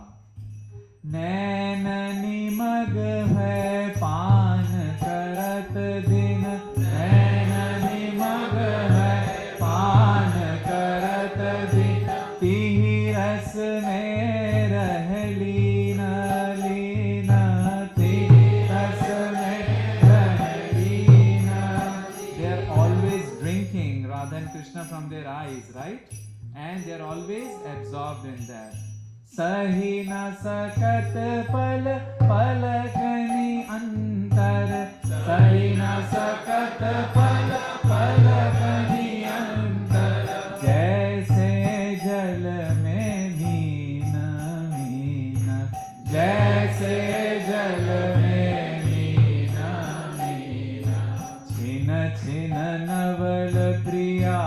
Speaker 1: नैन निमग है पान करत दिन. नैन निमग है पान करत दिन. तिहि रस में रह लीना लीना. तिहि रस में रह Leena. They are always drinking Radha and Krishna from their eyes, right? And they are always absorbed in that. Sahi na sakat pal palakani antar. Sahi na sakat pal palakani antar. Jaise jal mein meena meena. Jaise jal mein meena meena. China china naval priya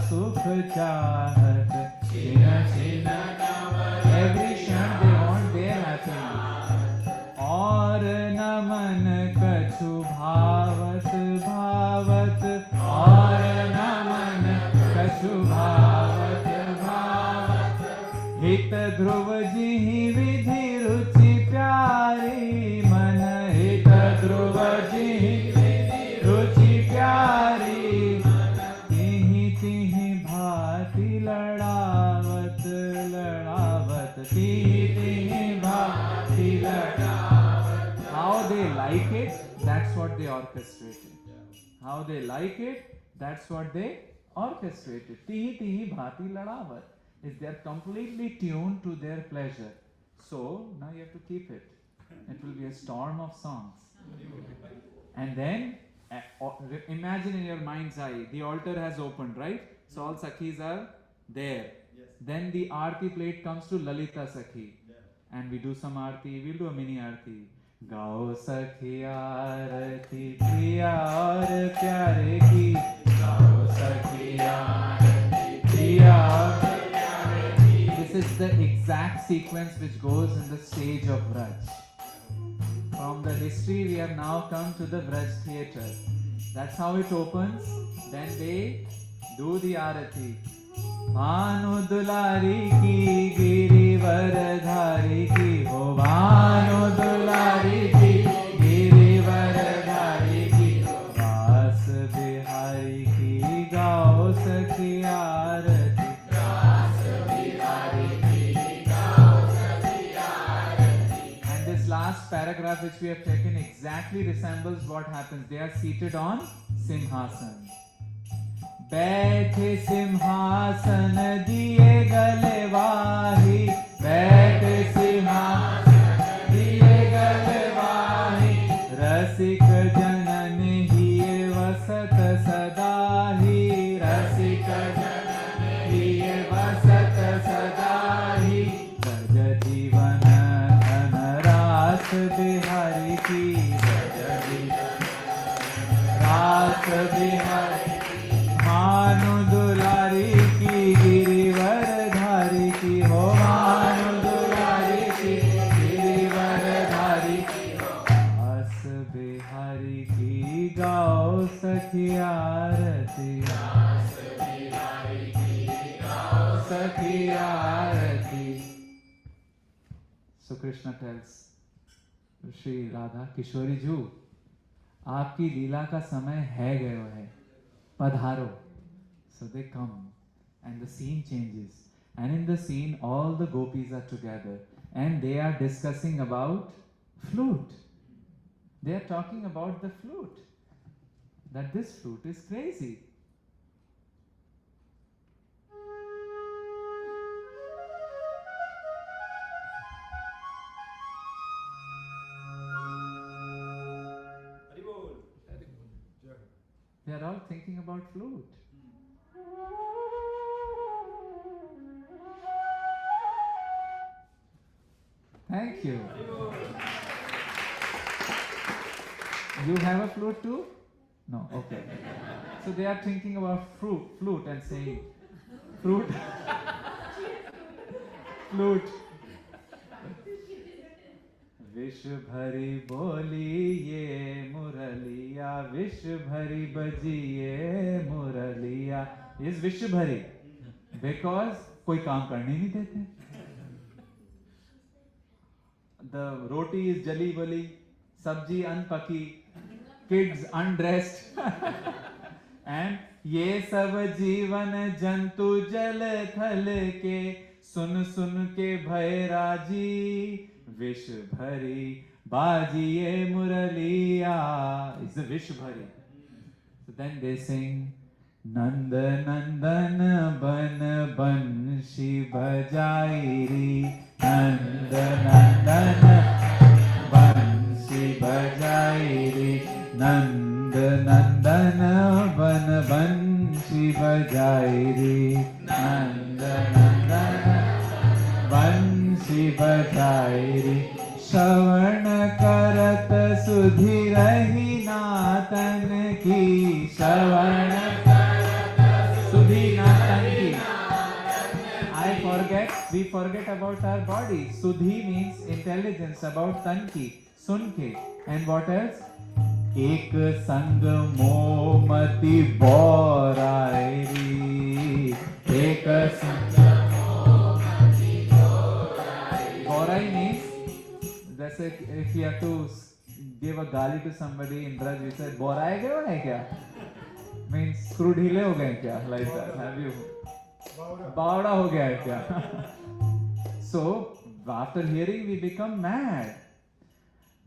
Speaker 1: sukh chahat. China china naval. Every kshan they want their happiness. और नमन कछु भावत भावत. और नमन कछु भावत भावत. हित ध्रुव जिहि विधि रुचि प्यारी. मन हित ध्रुव जिहि विधि रुचि प्यारी. तिहि तिहि भांति लड़ावत लड़ावत. तिहि तिहि भांति लड़ावत. How they like it, that's what they orchestrated. How they like it, that's what they orchestrated. Tihi tihi bhati ladavat is they are completely tuned to their pleasure. So now you have to keep it. It will be a storm of songs. And then imagine in your mind's eye, the altar has opened, right? So all Sakhis are there. Then the Aarti plate comes to Lalita Sakhi. And we do some Aarti, we'll do a mini Aarti. गाओ सखिया आरती प्रिया और प्यारे की. गाओ सखिया आरती प्रिया और प्यारे की. This is the exact sequence which goes in the stage of Vraj. From the history we have now come to the Vraj theatre. That's how it opens. Then they do the Aarati. Bhanu दुलारी की गिरिवर धारी की. हो भानु दुलारी की गिरिवर धारी की. रास बिहारी की गाओ सखी आरती. रास बिहारी की गाओ सखी आरती. And this last paragraph which we have taken exactly resembles what happens. They are seated on Simhasan. बैठे सिंहासन दिए गलवाही. बैठे सिंहासन दिए गलवाही. रसिक जनन हिए वसत सदाही. रसिक जनन हिए वसत सदाही. ब्रज जीवन धन रास बिहारी की. ब्रज जीवन रास बिहारी. भानु दुलारी की गिरिवर धारी की. हो भानु दुलारी की गिरिवर धारी गाओ सखी आरती, सखी आरती. So Krishna tells Shri Radha, Kishori Ju, आपकी लीला का समय है गयो है, पधारो. So they come and the scene changes, and in the scene all the gopis are together and they are discussing about flute. They are talking about the flute, that this flute is crazy. They are all thinking about flute. Thank you. You have a flute too? No, okay. So they are thinking about flute and saying, flute, flute. विश्व भरी बोलिए मुरलिया, विश्व भरी बजिए मुरलिया. Yes, विश्व भरी, because कोई काम करने नहीं देते. The roti is jali wali, sabji unpaki, kids undressed, and ये सब जीवन जंतु जल थल के सुन सुन के भय राजी, विश्व भरी बाजिए मुरलिया. It's the विश्व भरी. So then they sing, नंद नंदन बन बंशी बजाई री, नंद नंदन बंशी बजाई री, नंद नंदन बन बंशी बजाई री, नंद नंदन बंशी बजाई री. श्रवण करत सुधीर ही नातन की, श्रवण सुधी नातन की. We forget about our body. Sudhi means intelligence, about tanki, sunke. And what else? एक संग मोमती बोरायरी, एक संग मोमती बोरायरी. Borai means, जैसे if you have to give a gali to somebody in Braj, you say, बोराए गए हो है क्या? Means screw ढीले हो गए क्या? Like that. Have you? बावड़ा हो गया है क्या? So after hearing we become mad.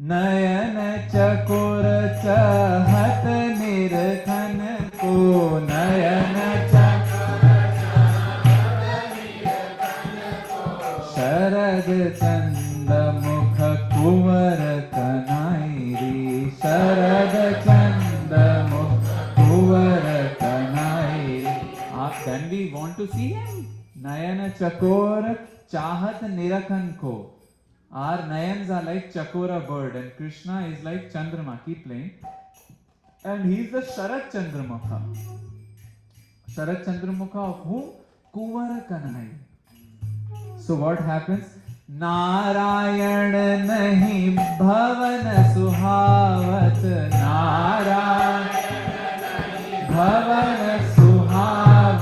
Speaker 1: नयन चकोर चाहत निरखन को, नयन चकोर चाहत निरखन को, शरद चंद मुख कुंवर कनाई री, शरद चंद मुख कुंवर कनाई री. Then we want to see him. Nayana chakor chahat nirakhan ko. Our nayans are like chakora bird and Krishna is like Chandrama. Keep playing. And he is the Sharat Chandramukha. Sharat Chandramukha of whom? Kuvara Kanai. So what happens? Narayan nahi bhavan suhavat, Narayan nahi bhavan suhavat,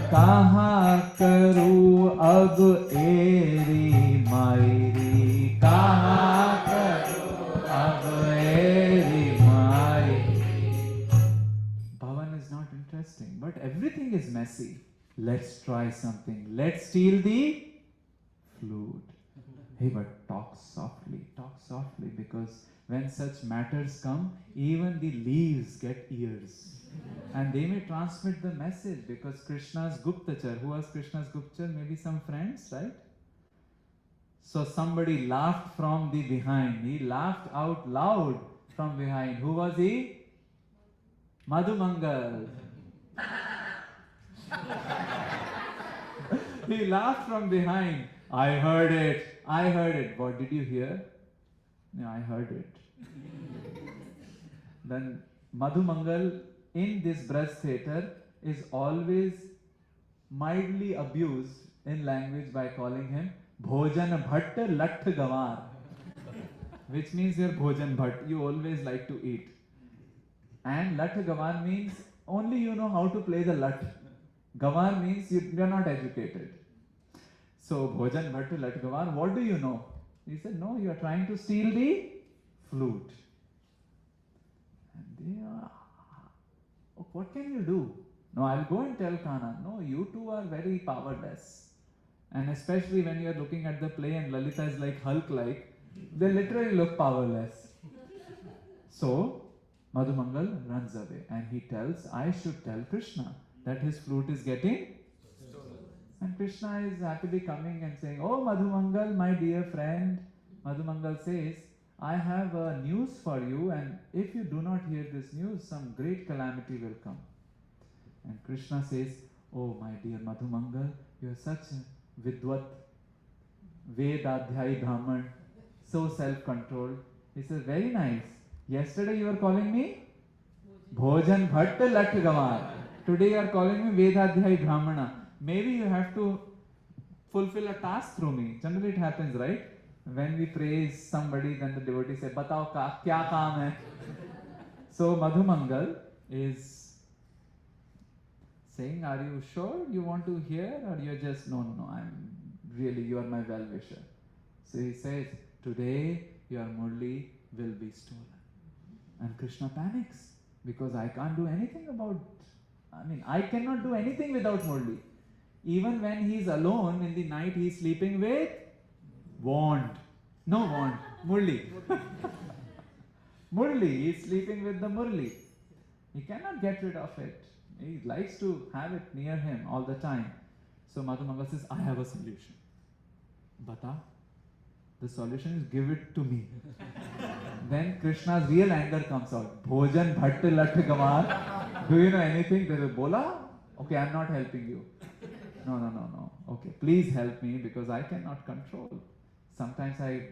Speaker 1: कहाँ करूँ अब एरी मायरी, कहाँ करूँ अब एरी मायरी. Bhavan is not interesting, but everything is messy. Let's try something. Let's steal the flute. Hey, but talk softly, because when such matters come, even the leaves get ears. And they may transmit the message, because Krishna's Guptachar, who was Krishna's Guptachar? Maybe some friends, right? So somebody laughed from the behind. He laughed out loud from behind. Who was he? Madhu Mangal. He laughed from behind. I heard it. What did you hear? No, I heard it. Then Madhu Mangal in this Braj theatre is always mildly abused in language by calling him Bhojan Bhatt Lath Gawar, which means you're Bhojan Bhatt, you always like to eat. And Lat Gawan means only you know how to play the Lat. Gawan means you are not educated. So Bhojan Bhatt Lat Gawan, what do you know? He said, no, you are trying to steal the flute. And they are, oh, what can you do? No, I'll go and tell Kana. No, you two are very powerless. And especially when you are looking at the play and Lalita is like Hulk-like, they literally look powerless. So Madhumangal runs away and he tells, I should tell Krishna that his flute is getting stolen. And Krishna is happily coming and saying, oh Madhumangal, my dear friend. Madhumangal says, I have news for you, and if you do not hear this news, some great calamity will come. And Krishna says, oh my dear Madhumangal, you are such a Vidwat, Vedadhyai Brahman, so self-controlled. He says, very nice. Yesterday you were calling me Bhojan Bhatt Lat Gawan. Today you are calling me Vedadhyai Brahmana. Maybe you have to fulfill a task through me. Generally it happens, right? When we praise somebody, then the devotee says, Batao kya kaam hai? So Madhumangal is saying, are you sure you want to hear, or you're just, no, I'm really, you are my well-wisher. So he says, today your Murli will be stolen. And Krishna panics, because I can't do anything about, I cannot do anything without Murli. Even when he's alone in the night, he's sleeping with wand. No wand, Murli. Murli, he's sleeping with the Murli. He cannot get rid of it. He likes to have it near him all the time. So Madhumangal says, I have a solution. Bata, the solution is give it to me. Then Krishna's real anger comes out. Bhojan Bhatt Lat Gawan. Do you know anything? They will bola? Okay, I'm not helping you. No. Okay, please help me, because I cannot control. Sometimes I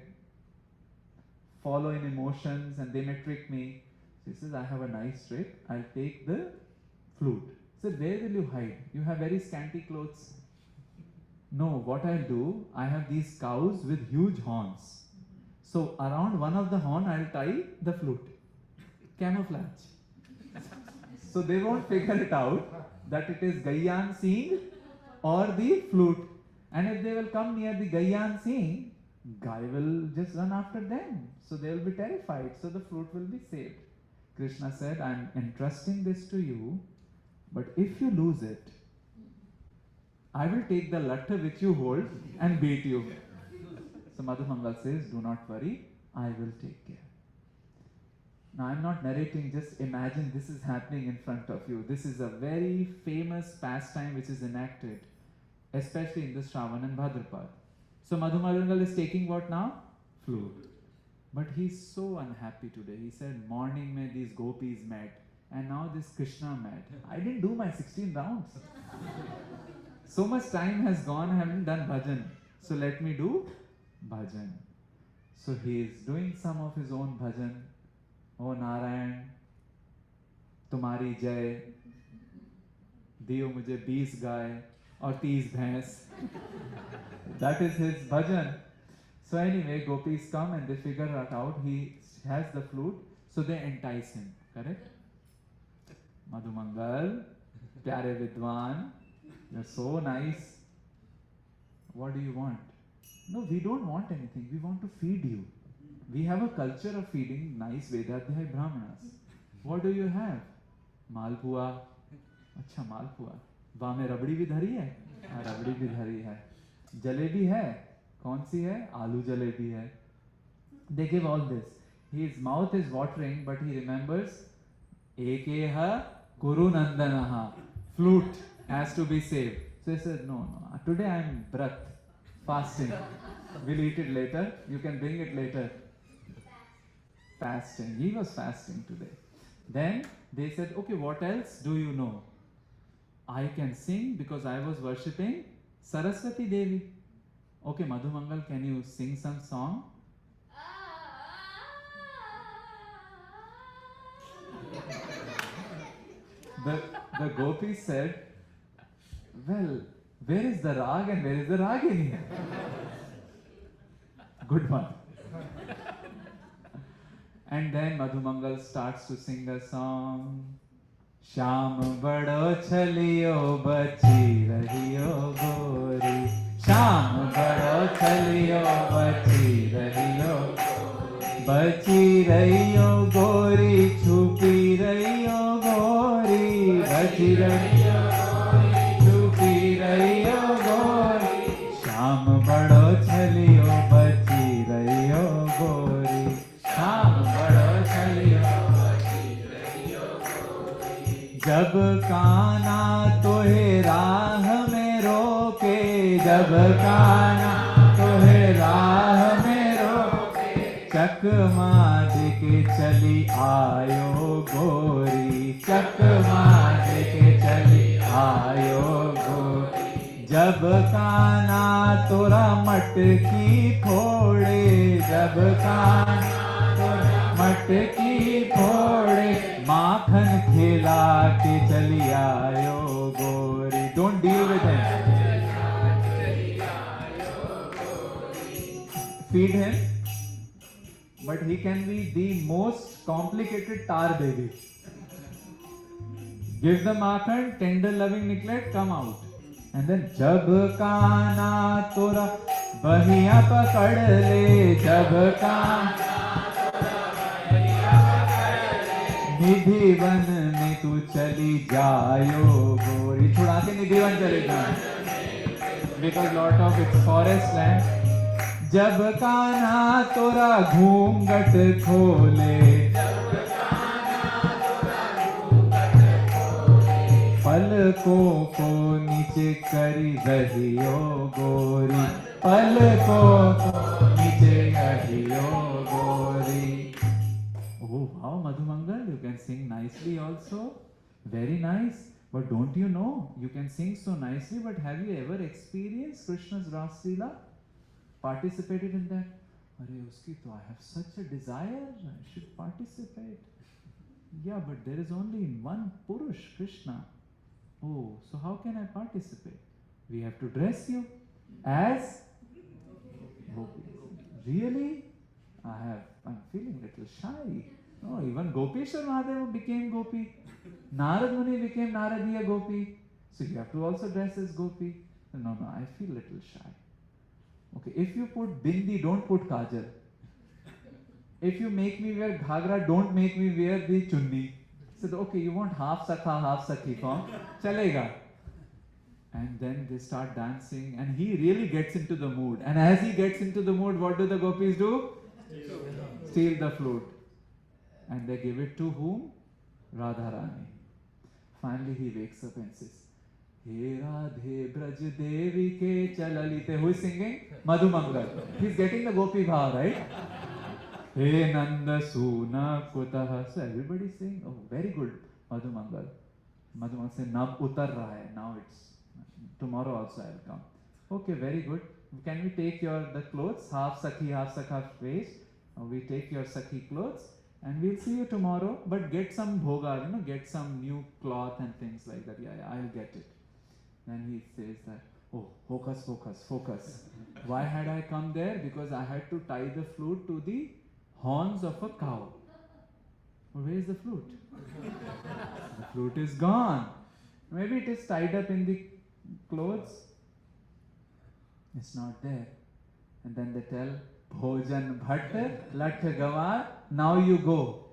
Speaker 1: follow in emotions and they may trick me. So he says, I have a nice trick. I'll take the flute. He said, where will you hide? You have very scanty clothes. No, what I'll do, I have these cows with huge horns. So around one of the horn, I'll tie the flute. Camouflage. So they won't figure it out that it is Gaiyan singing or the flute. And if they will come near the Gaiyan singing, Guy will just run after them. So they will be terrified. So the flute will be saved. Krishna said, I'm entrusting this to you, but if you lose it, I will take the latta which you hold and beat you. So Madhumangal says, do not worry, I will take care. Now I'm not narrating, just imagine this is happening in front of you. This is a very famous pastime which is enacted, especially in the Shravan and Bhadrapad. So Madhumangal is taking what now? Flute. But he's so unhappy today. He said, morning mein these gopis met, and now this Krishna met. I didn't do my 16 rounds. So much time has gone, I haven't done bhajan. So let me do bhajan. So he is doing some of his own bhajan. Oh Narayan, तुम्हारी जय, दियो मुझे 20 गाय और 30 भैंस. That is his bhajan. So anyway, gopis come and they figure it out. He has the flute, so they entice him. Correct? Madhumangal, pyare vidwan, you're so nice. What do you want? No, we don't want anything. We want to feed you. We have a culture of feeding nice Vedadhyay Brahmanas. What do you have? Malpua. अच्छा मालपुआ. वाह में रबड़ी भी धरी है. हाँ रबड़ी भी धरी है. जलेबी है. कौन सी है? आलू जलेबी है. They give all this. His mouth is watering, but he remembers Ekeha Kuru Nandanaha. Flute has to be saved. So he says, no. Today I am Brat, fasting. We'll eat it later. You can bring it later. Fasting. He was fasting today. Then they said, okay, what else do you know? I can sing because I was worshipping Saraswati Devi. Okay, Madhumangal, can you sing some song? The gopi said, well, where is the rag and where is the ragini? Good one. And then Madhumangal starts to sing a song. Shyam बड़ो छलियो बची रहियो गोरी, श्याम बड़ो छलियो बची रहियो, बची रहियो गोरी, छुपी रहियो गोरी, बची रहियो गोरी, छुपी रहियो गोरी, श्याम बड़ो छलियो बची रहियो गोरी, श्याम बड़ो छलियो। जब काना तोहे राह में रोके, जब काना तोहे राह में रोके, चकमा देके चली आयो गोरी, चकमा देके चली आयो गोरी। जब काना तोरा मटकी फोड़े, जब काना तोरा मटकी फोड़े, माखन खिला के चली आयो गोरी। Don't deal with him. Feed him, but he can be the most complicated tar baby. Give the makhan, tender loving neglect, come out. And then jab kaana tora bahiya pakad le, jab kaana Nidhi one में तू चली जायो गोरी। छुड़ा के निधि one चले जाए, because lot of its forest land। जब कान्हा तोरा घूंघट खोले, पलकों को नीचे करी रहियो गोरी, पलकों को नीचे करियो गोरी। Oh wow, Madhumangal, you can sing nicely also. Very nice. But don't you know, you can sing so nicely, but have you ever experienced Krishna's Ras Leela? Participated in that? Arey uski to I have such a desire, I should participate. Yeah, but there is only one Purush, Krishna. Oh, so how can I participate? We have to dress you as Gopi. Really? I'm feeling a little shy. No, even Gopeshwar Mahadeva became Gopi. Narad Muni became Naradiya Gopi. So you have to also dress as Gopi. No, I feel a little shy. Okay, if you put bindi, don't put kajal. If you make me wear ghagra, don't make me wear the chunni. So okay, you want half sakha, half sakhi form, chalega. And then they start dancing, and he really gets into the mood. And as he gets into the mood, what do the gopis do? Steal the flute. And they give it to whom? Radharani. Finally he wakes up and says, He Radhe Braj Devi ke chalalite. Who is singing? Madhumangal. He's getting the Gopi bhav, right? He Nanda Suna Kutaha. So everybody is saying, oh, very good, Madhumangal. Madhumangal says, Nab utar raha hai. Now it's, tomorrow also I will come. Okay, very good. Can we take the clothes? Half Sakhi, half Sakha face. We take your Sakhi clothes and we'll see you tomorrow. But get some bhoga, get some new cloth and things like that. Yeah, I'll get it. Then he says that, oh, focus. Why had I come there? Because I had to tie the flute to the horns of a cow. Well, where is the flute? The flute is gone. Maybe it is tied up in the clothes. It's not there. And then they tell, Bhojan Bhatt, Lat Gawar, now you go.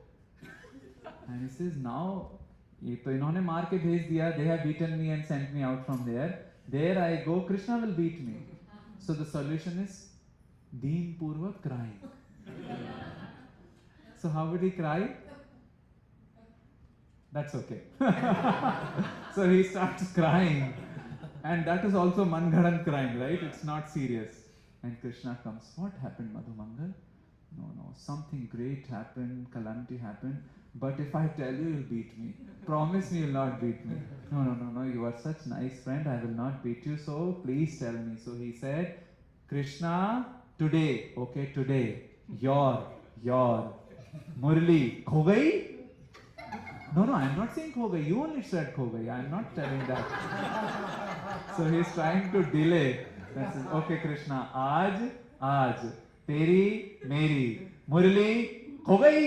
Speaker 1: And he says, now, ये तो इन्होंने मार के भेज दिया, they have beaten me and sent me out from there. There I go, Krishna will beat me. So the solution is Deen Purvak crying. So how would he cry? That's okay. So he starts crying. And that is also Manghadan crying, right? It's not serious. And Krishna comes. What happened, Madhumangal? No, something great happened, calamity happened. But if I tell you, you'll beat me. Promise me you'll not beat me. No, you are such nice friend, I will not beat you, so please tell me. So he said, Krishna, today, your Murli, kho gayi? No, I'm not saying kho gayi. You only said kho gayi. I'm not telling that. So he's trying to delay. That says, okay, Krishna, aaj, teri, meri, Murli, खो गई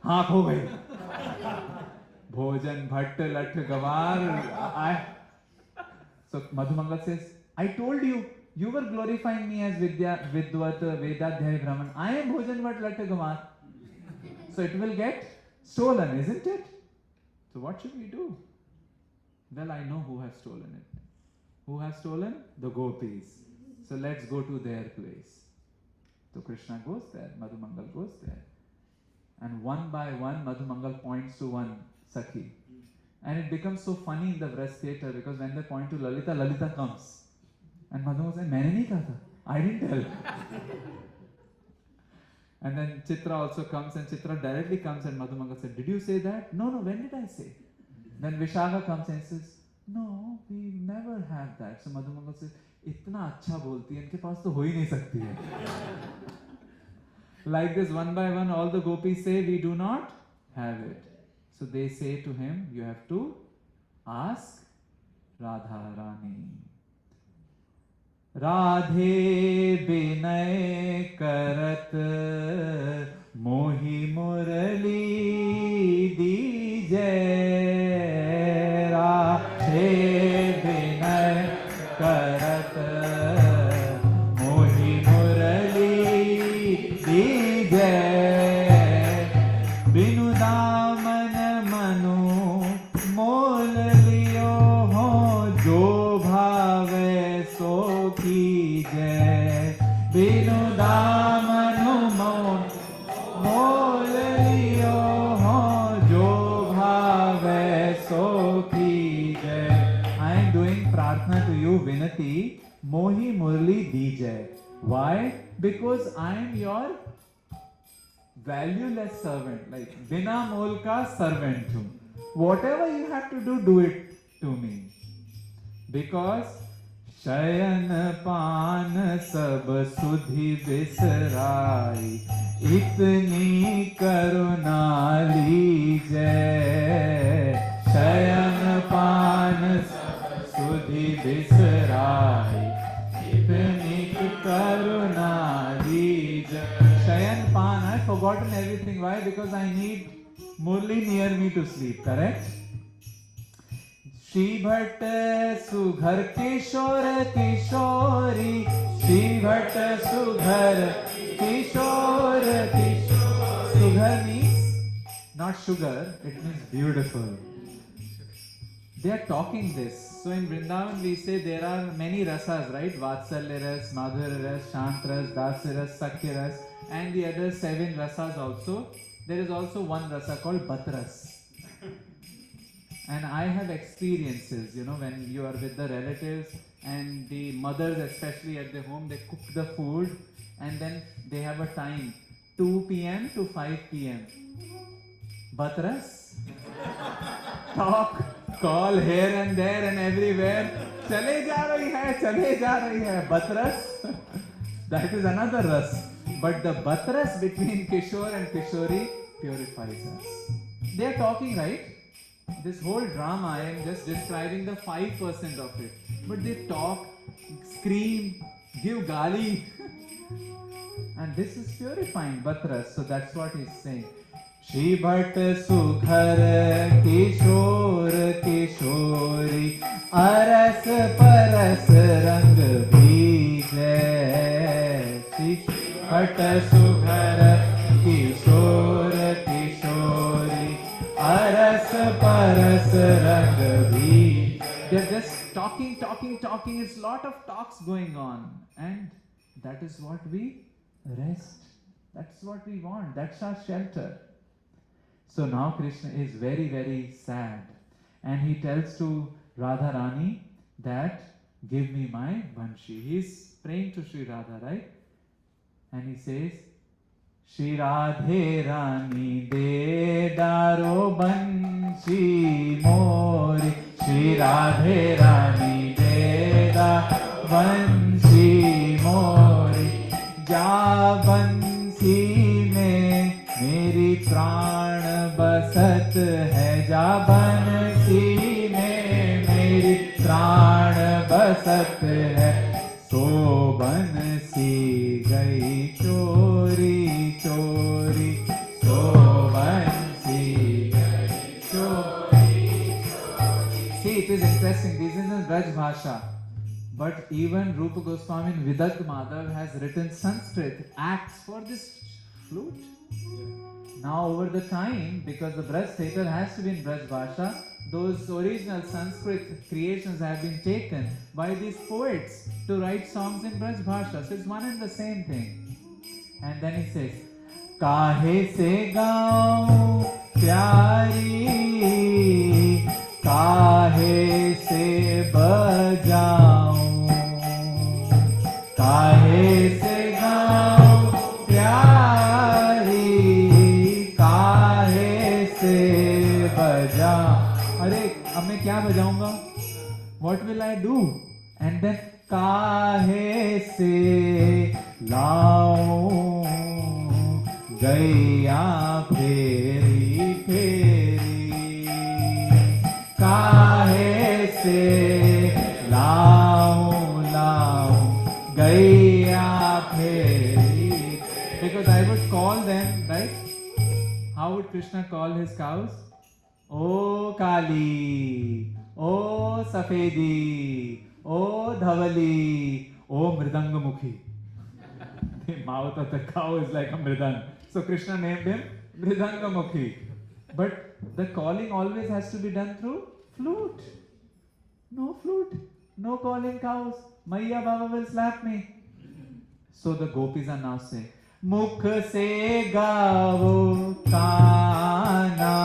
Speaker 1: हाँ खो गई भोजन भट्ट लठ गवार so Madhumangal says I told you were glorifying me as Vidvat Vedadhyay Brahman. I am Bhojan Bhat Lat Gawar, so it will get stolen, isn't it? So what should we do? Well, I know who has stolen it. Who has stolen? The gopis. So let's go to their place. So Krishna goes there, Madhumangal goes there. And one by one, Madhumangal points to one Sakhi. And it becomes so funny in the Vraj theatre because when they point to Lalita, Lalita comes. And Madhumangal says, मैंने नहीं कहा था. I didn't tell. And then Chitra also comes and Chitra directly comes and Madhumangal said, did you say that? No, when did I say? Then Vishaka comes and says, no, we never had that. So Madhumangal says, इतना अच्छा बोलती है, इनके पास तो हो ही नहीं सकती है. Like this, one by one, all the gopis say, we do not have it. So they say to him, you have to ask Radha Rani. Radhe binay karat mohi murali dije. Radhe binay karat mohi murali dije. Binu daman manu mol liyo ho jo bhave so कीजय बिनु दामनु मोल लियो हो जो भावे सो कीजय. I am doing प्रार्थना to you, Vinati, मोही मुरली दीजय. Why? Because I am your valueless servant, like बिना मोल का servant हूँ. Whatever you have to do it to me. Because शयन पान सब सुधि बिसराई इतनी करुणा लीजय. शयन पान सब सुधि बिसराई इतनी करुणा लीजय. Shayan Pan, I've forgotten everything. Why? Because I need Murli near me to sleep, correct? Shri Bhatt Sughar Kishore Kishori. Shri Bhatt Sughar Kishore Kishore. Sughar means not sugar, it means beautiful. They are talking this. So in Vrindavan we say there are many rasas, right? Vatsalya ras, Madhurya ras, Shant ras, Dasa ras, Sakya ras, and the other 7 rasas also. There is also one rasa called Batras. And I have experiences, when you are with the relatives and the mothers, especially at the home, they cook the food and then they have a time, 2 p.m. to 5 p.m. Batras? Talk, call here and there and everywhere. Chale ja rahi hai, Batras. That is another ras. But the Batras between Kishore and Kishori purifies us. They are talking, right? This whole drama, I am just describing the 5% of it. But they talk, scream, give gali. And this is purifying Batras. So that's what he's saying. Shri Bhatt Sughar Kishore Kishori Aras Paras Rang Bhijay. Shri Bhatt Sughar Kishore Kishori Aras Paras Rang Bhijay. They're just talking. It's a lot of talks going on. And that is what we rest. That's what we want. That's our shelter. So now Krishna is very, very sad. And he tells to Radharani that, give me my Banshi. He's praying to Sri Radha, right? And he says, Shri Radhe Rani de daro Banshi mori. Shri Radhe Rani de daro Banshi mori. Ja Banshi mein meri प्राण बसत है. जा बंसी में मेरी प्राण बसत है. सो बंसी गई चोरी चोरी. expressing. This is in Vraj Bhasha. But even Rupa Goswami in Vidagh Madhav has written Sanskrit acts for this flute. Now over the time, because the Braj theatre has to be in Braj Bhasha, those original Sanskrit creations have been taken by these poets to write songs in Braj Bhasha. So it's one and the same thing. And then he says, Kahe se gaun pyari, काहे से बजाऊं, काहे से गाऊं प्यारी, काहे से बजाऊं. अरे अब मैं क्या बजाऊंगा? What will I do? And then काहे से लाऊं गैया फेरी फेरी, काहे से लाऊं लाऊं गैया फेरी. Because I would call them, right? How would Krishna call his cows? O Kali, O Safedi, O Dhavali, O Mridanga-mukhi. The mouth of the cow is like a mridang. So Krishna named him Mridanga-mukhi. But the calling always has to be done through flute. No flute, no calling cows. Maiya Baba will slap me. So the gopis are now saying, Mukh se gao kana,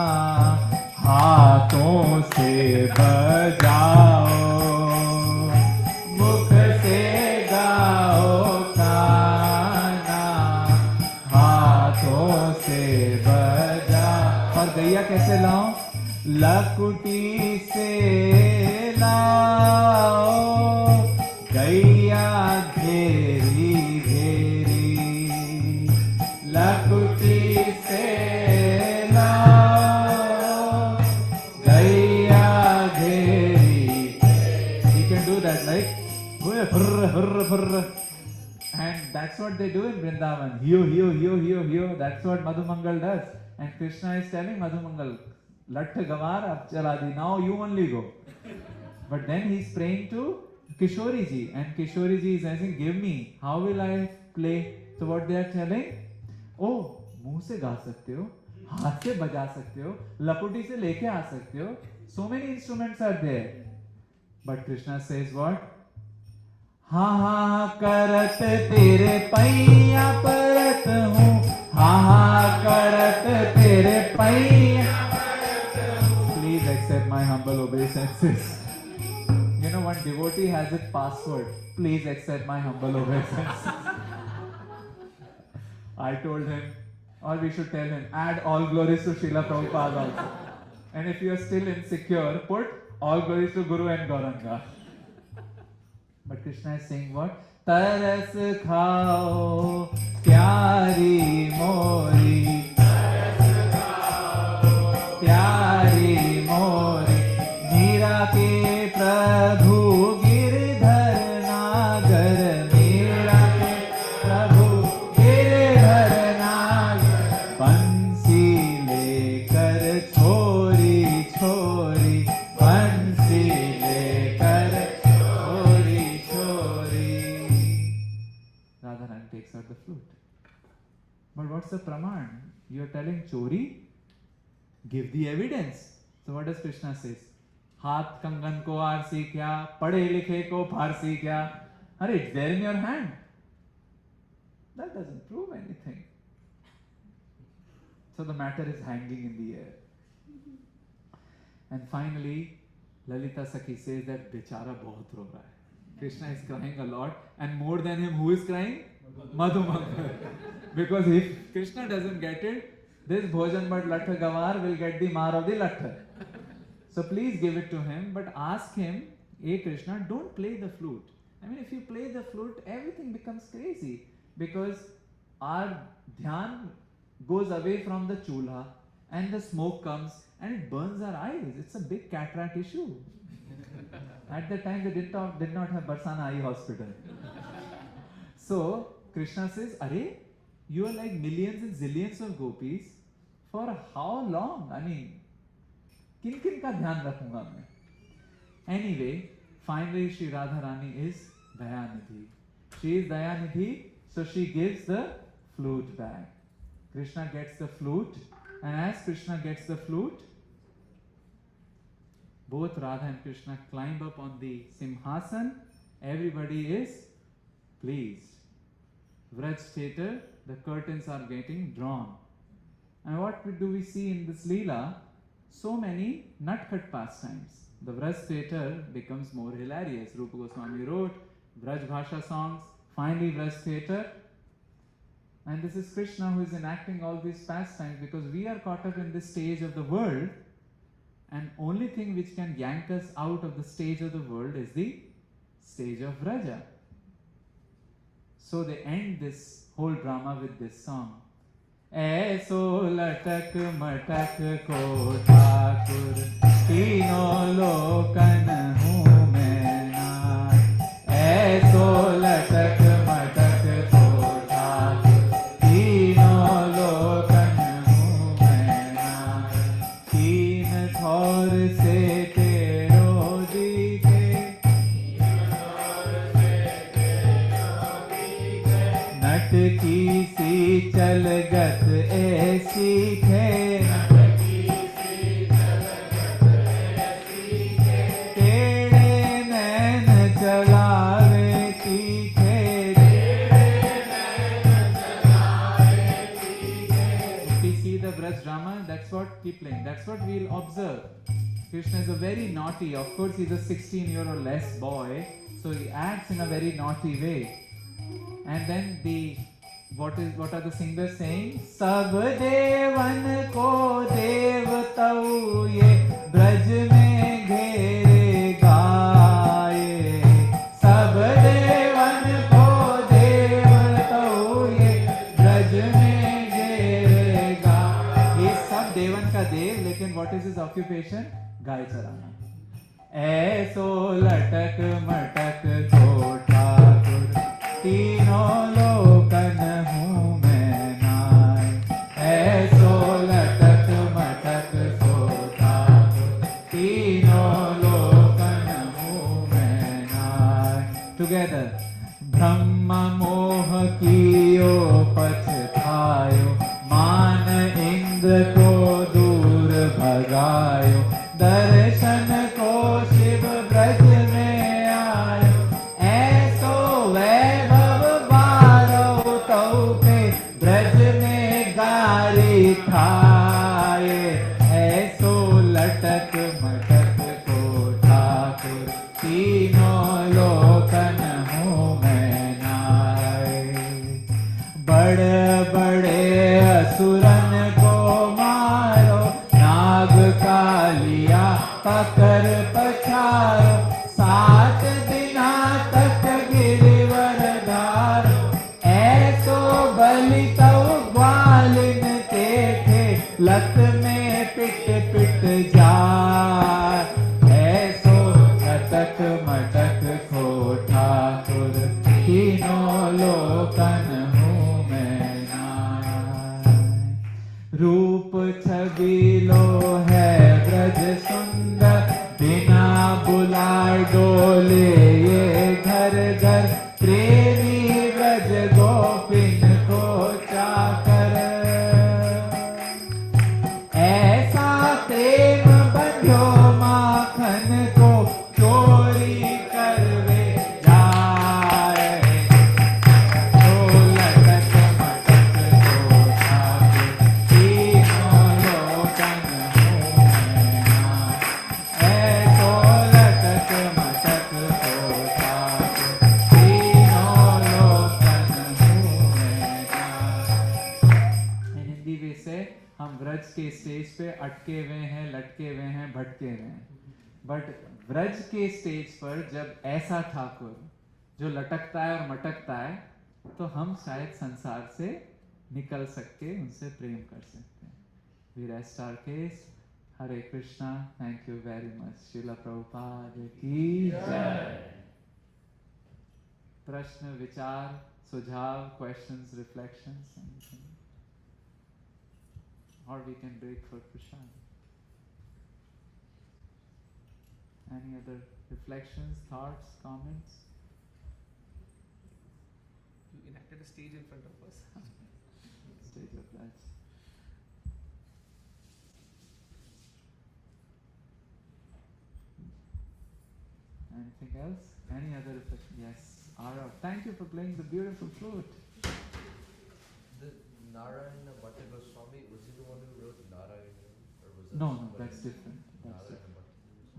Speaker 1: haathon se bajao. Mukh se gao kana, haathon se bajao. और गैया कैसे लाऊं? लकुटी से लाओ गैया घेरी घेरी, लकुटी से लाओ गैया घेरी. You can do that, right? Hurr, hurr, hurr. And that's what they do in Vrindavan. Hiyo, hiyo, hiyo, hiyo, hiyo. That's what Madhumangal does. And Krishna is telling Madhumangal, Lath Gawar, ab chala di. Now you only go. But then he's praying to Kishori ji. And Kishori ji is asking, give me. How will I play? So what they are telling? Oh, मुंह से गा सकते हो, हाथ से बजा सकते हो, लपुटी से लेके आ सकते हो. So many instruments are there. But Krishna says what? हा हा करत तेरे पैया परत हूँ, हा हा करत तेरे पैया. Please accept my humble obeisances. You know, one devotee has its password. Please accept my humble obeisances. I told him, or we should tell him, add all glories to Srila Prabhupada also. And if you are still insecure, put all glories to Guru and Gauranga. But Krishna is saying what? Taras khao pyari mori, taras khao pyari mori, meera ke prabhu girdhar nagar, meera ke prabhu girdhar nagar, bansi lekar chori chori, bansi lekar chori chori. Radharani takes out the flute. But what's the praman? You are telling chori? Give the evidence. So what does Krishna says? हाथ कंगन को RC क्या, पढ़े लिखे को फारसी क्या. अरे, it's there in your hand. That doesn't prove anything. So the matter is hanging in the air. And finally, Lalita Sakhi says that Bechara bahut ro raha hai. Krishna is crying a lot, and more than him, who is crying? Madhumangal. Because if Krishna doesn't get it, this Bhojan Bhat Latha Gawar will get the mar of the Latha. So please give it to him, but ask him, hey Krishna, don't play the flute. I mean, if you play the flute, everything becomes crazy. Because our dhyan goes away from the chulha, and the smoke comes, and it burns our eyes. It's a big cataract issue. At that time, they did not have Barsana Eye Hospital. So, Krishna says, Are, you are like millions and zillions of gopis. For how long? I mean, किन किन का ध्यान रखूंगा मैं? Anyway, finally Shri Radharani is Dayanidhi. She is Dayanidhi, so she gives the flute back. Krishna gets the flute, and as Krishna gets the flute, both Radha and Krishna climb up on the Simhasan. Everybody is pleased. Vraj theatre, the curtains are getting drawn. And what do we see in this Leela? So many nutcut pastimes. The Vraj theatre becomes more hilarious. Rupa Goswami wrote Vraj Bhasha songs, finally Vraj theatre. And this is Krishna who is enacting all these pastimes, because we are caught up in this stage of the world, and only thing which can yank us out of the stage of the world is the stage of Vraja. So they end this whole drama with this song. ऐसो लटक मटक को ठाकुर तीनों लोकन हूँ मैं नाथ. ऐसो लटक मटक को ठाकुर तीनों लोकन हूँ मैं नाथ. तीन थौर से तेरो दिखे नटकी सी चलगत ऐसी थे. तेरे नैन चलावे तीखे. If we see the Braj drama, that's what keep playing. That's what we'll observe. Krishna is a very naughty. Of course, he's a 16-year or less boy, so he acts in a very naughty way. And then what are the singers saying? Sab devan ko devtau ye braj mein ghere gaaye. Sab devan ko devtau ye braj mein ghere gaaye. He is sab devan ka dev, lekin what is his occupation? Gaay charana. ऐसो लटक मटक को ठाकुर तीनों लोकन हूँ मैं नाय. ऐसो लटक मटक को ठाकुर तीनों लोकन हूँ मैं नाय. Together. ब्रह्म मोह कियो पछतायो मान इंद्र को दूर भगायो. दर्शन को शिव ब्रज में आयो. ऐसो वैभव बारो तौ पे ब्रज में गारी खाए. ऐसो लटक मटक को ठाकुर तीनों लोकन हूँ मैं नाय. बड़े बड़े असुरन को मारो नाग कालिया पकर पछारो. 7 दिना तक गिरिवर धारो. ऐसो बलि तौ ग्वालिन के थे लत में पिट पिट जाए. ऐसो लटक मटक को ठाकुर तीनों लोकन हूँ मैं नाय. रूप छबिलो है ब्रज सुंदर बिना बुलाए डोले ये घर घर. प्रेमी ब्रज गोपिन को चाकर. ऐसा प्रेम बंधो माखन को चोरी करवे जाए. तो लटक मटक को ठाकुर तीनों लोकन हूँ मैं नाय. ऐसो लटक मटक को ठाकुर तीनों लोकन हूँ मैं नाय. In Hindi we say हम व्रज के स्टेज पे अटके हुए हैं, लटके हुए हैं, भटके हुए हैं. बट व्रज के स्टेज पर जब ऐसा ठाकुर जो लटकता है और मटकता है, तो हम शायद संसार से निकल सकते, उनसे प्रेम कर सकते हैं. We rest our case. Hare Krishna. Thank you very much. Srila Prabhupada की जय. प्रश्न, विचार, सुझाव, questions, reflections, anything? Or we can break for prashad. Any other reflections, thoughts, comments?
Speaker 3: You enacted a stage in front of us.
Speaker 1: Stage of life. Anything else? Any other reflection? Yes, Ara. Thank you for playing the beautiful flute.
Speaker 4: The Narayana Bhatta Goswami, was he the one who wrote Narayana? Or was that
Speaker 1: No, no,
Speaker 4: somebody
Speaker 1: that's
Speaker 4: else?
Speaker 1: different. That's
Speaker 4: Narayana
Speaker 1: different.
Speaker 4: Bhatta.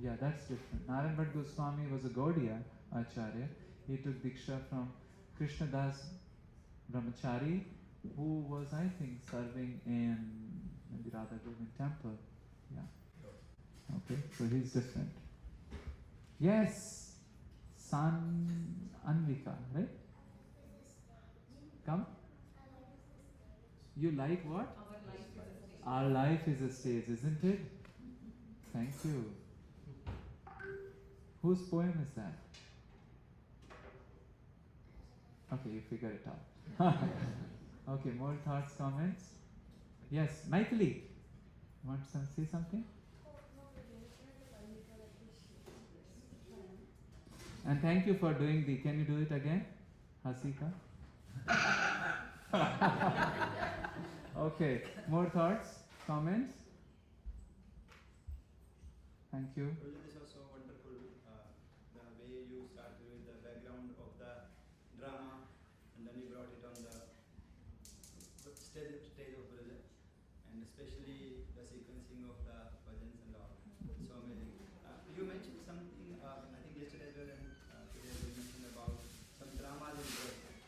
Speaker 1: Yeah, that's different. Narayan Bhatt Goswami was a Gaudiya Acharya. He took Diksha from Krishna Das Brahmachari, who was, I think, serving in the Radha Govind temple. Yeah. Okay, so he's different. Yes, San Anvika, right? Come. You like what? Our life is a stage, isn't it? Thank you. Whose poem is that? Okay, you figure it out. Okay, more thoughts, comments? Yes, Maithili. Want to say something? And thank you for doing the. Can you do it again, Hasika? Okay, more thoughts, comments? Thank you.
Speaker 5: This was so wonderful. The way you started with the background of the drama, and then you brought it on the stage of Vraja, and especially the sequencing of the bhajans and all. So amazing. You mentioned something, I think yesterday as well, and today you mentioned about some dramas in there, like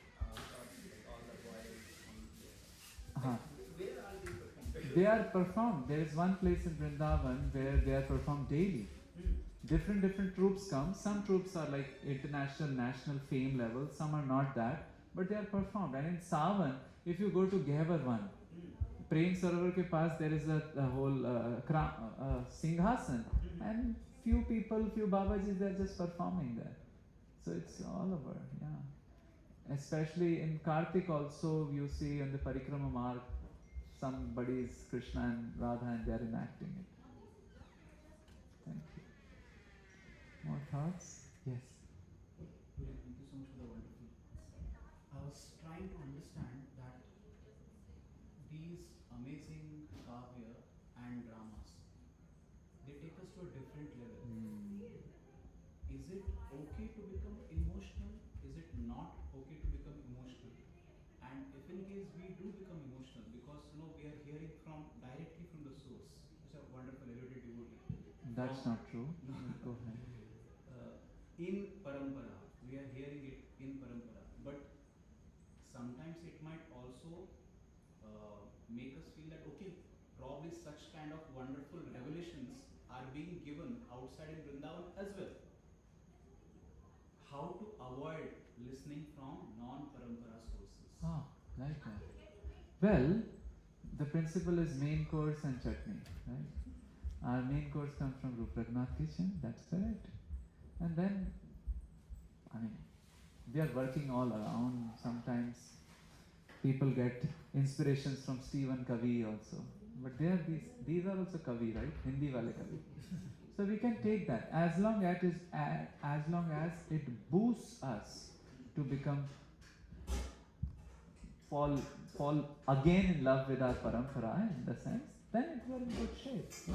Speaker 5: all the boys on there.
Speaker 1: Uh-huh.
Speaker 5: Where are these performed?
Speaker 1: They are performed. There is one place in Vrindavan where they are performed daily. Different troops come. Some troops are like international, national fame level. Some are not that, but they are performed. And in Savan, if you go to Gehvarvan, Prem Sarovar ke paas, there is a whole Singhasan, and few people, few Babajis, they are just performing there. So it's all over, yeah. Especially in Kartik also, you see on the Parikrama Marg, somebody is Krishna and Radha and they are enacting it. Thank you. More thoughts? Yes.
Speaker 6: Thank you so much for the wonderful. I was trying to understand that these amazing kavya and dramas, they take us to a different level. Is it okay to become emotional? Is it not okay to become emotional? And if in case we do become emotional, because we are hearing from directly from the source, it's a wonderful elevated devotee.
Speaker 1: That's not true. Go ahead.
Speaker 6: In parampara, we are hearing it in parampara, but sometimes it might also make us feel that okay, probably such kind of wonderful revelations are being given outside in Vrindavan as well. How to avoid listening from non-parampara sources?
Speaker 1: Ah, like that. Well, the principle is main course and chutney, right? Our main course comes from Rup Raghunath Kitchen, that's correct. And then, I mean, we are working all around. Sometimes people get inspirations from Stephen Kavi also. But they are these are also Kavi, right? Hindi wale Kavi. So we can take that as long as it boosts us to become fall again in love with our parampara in the sense, then we're in good shape. Yeah.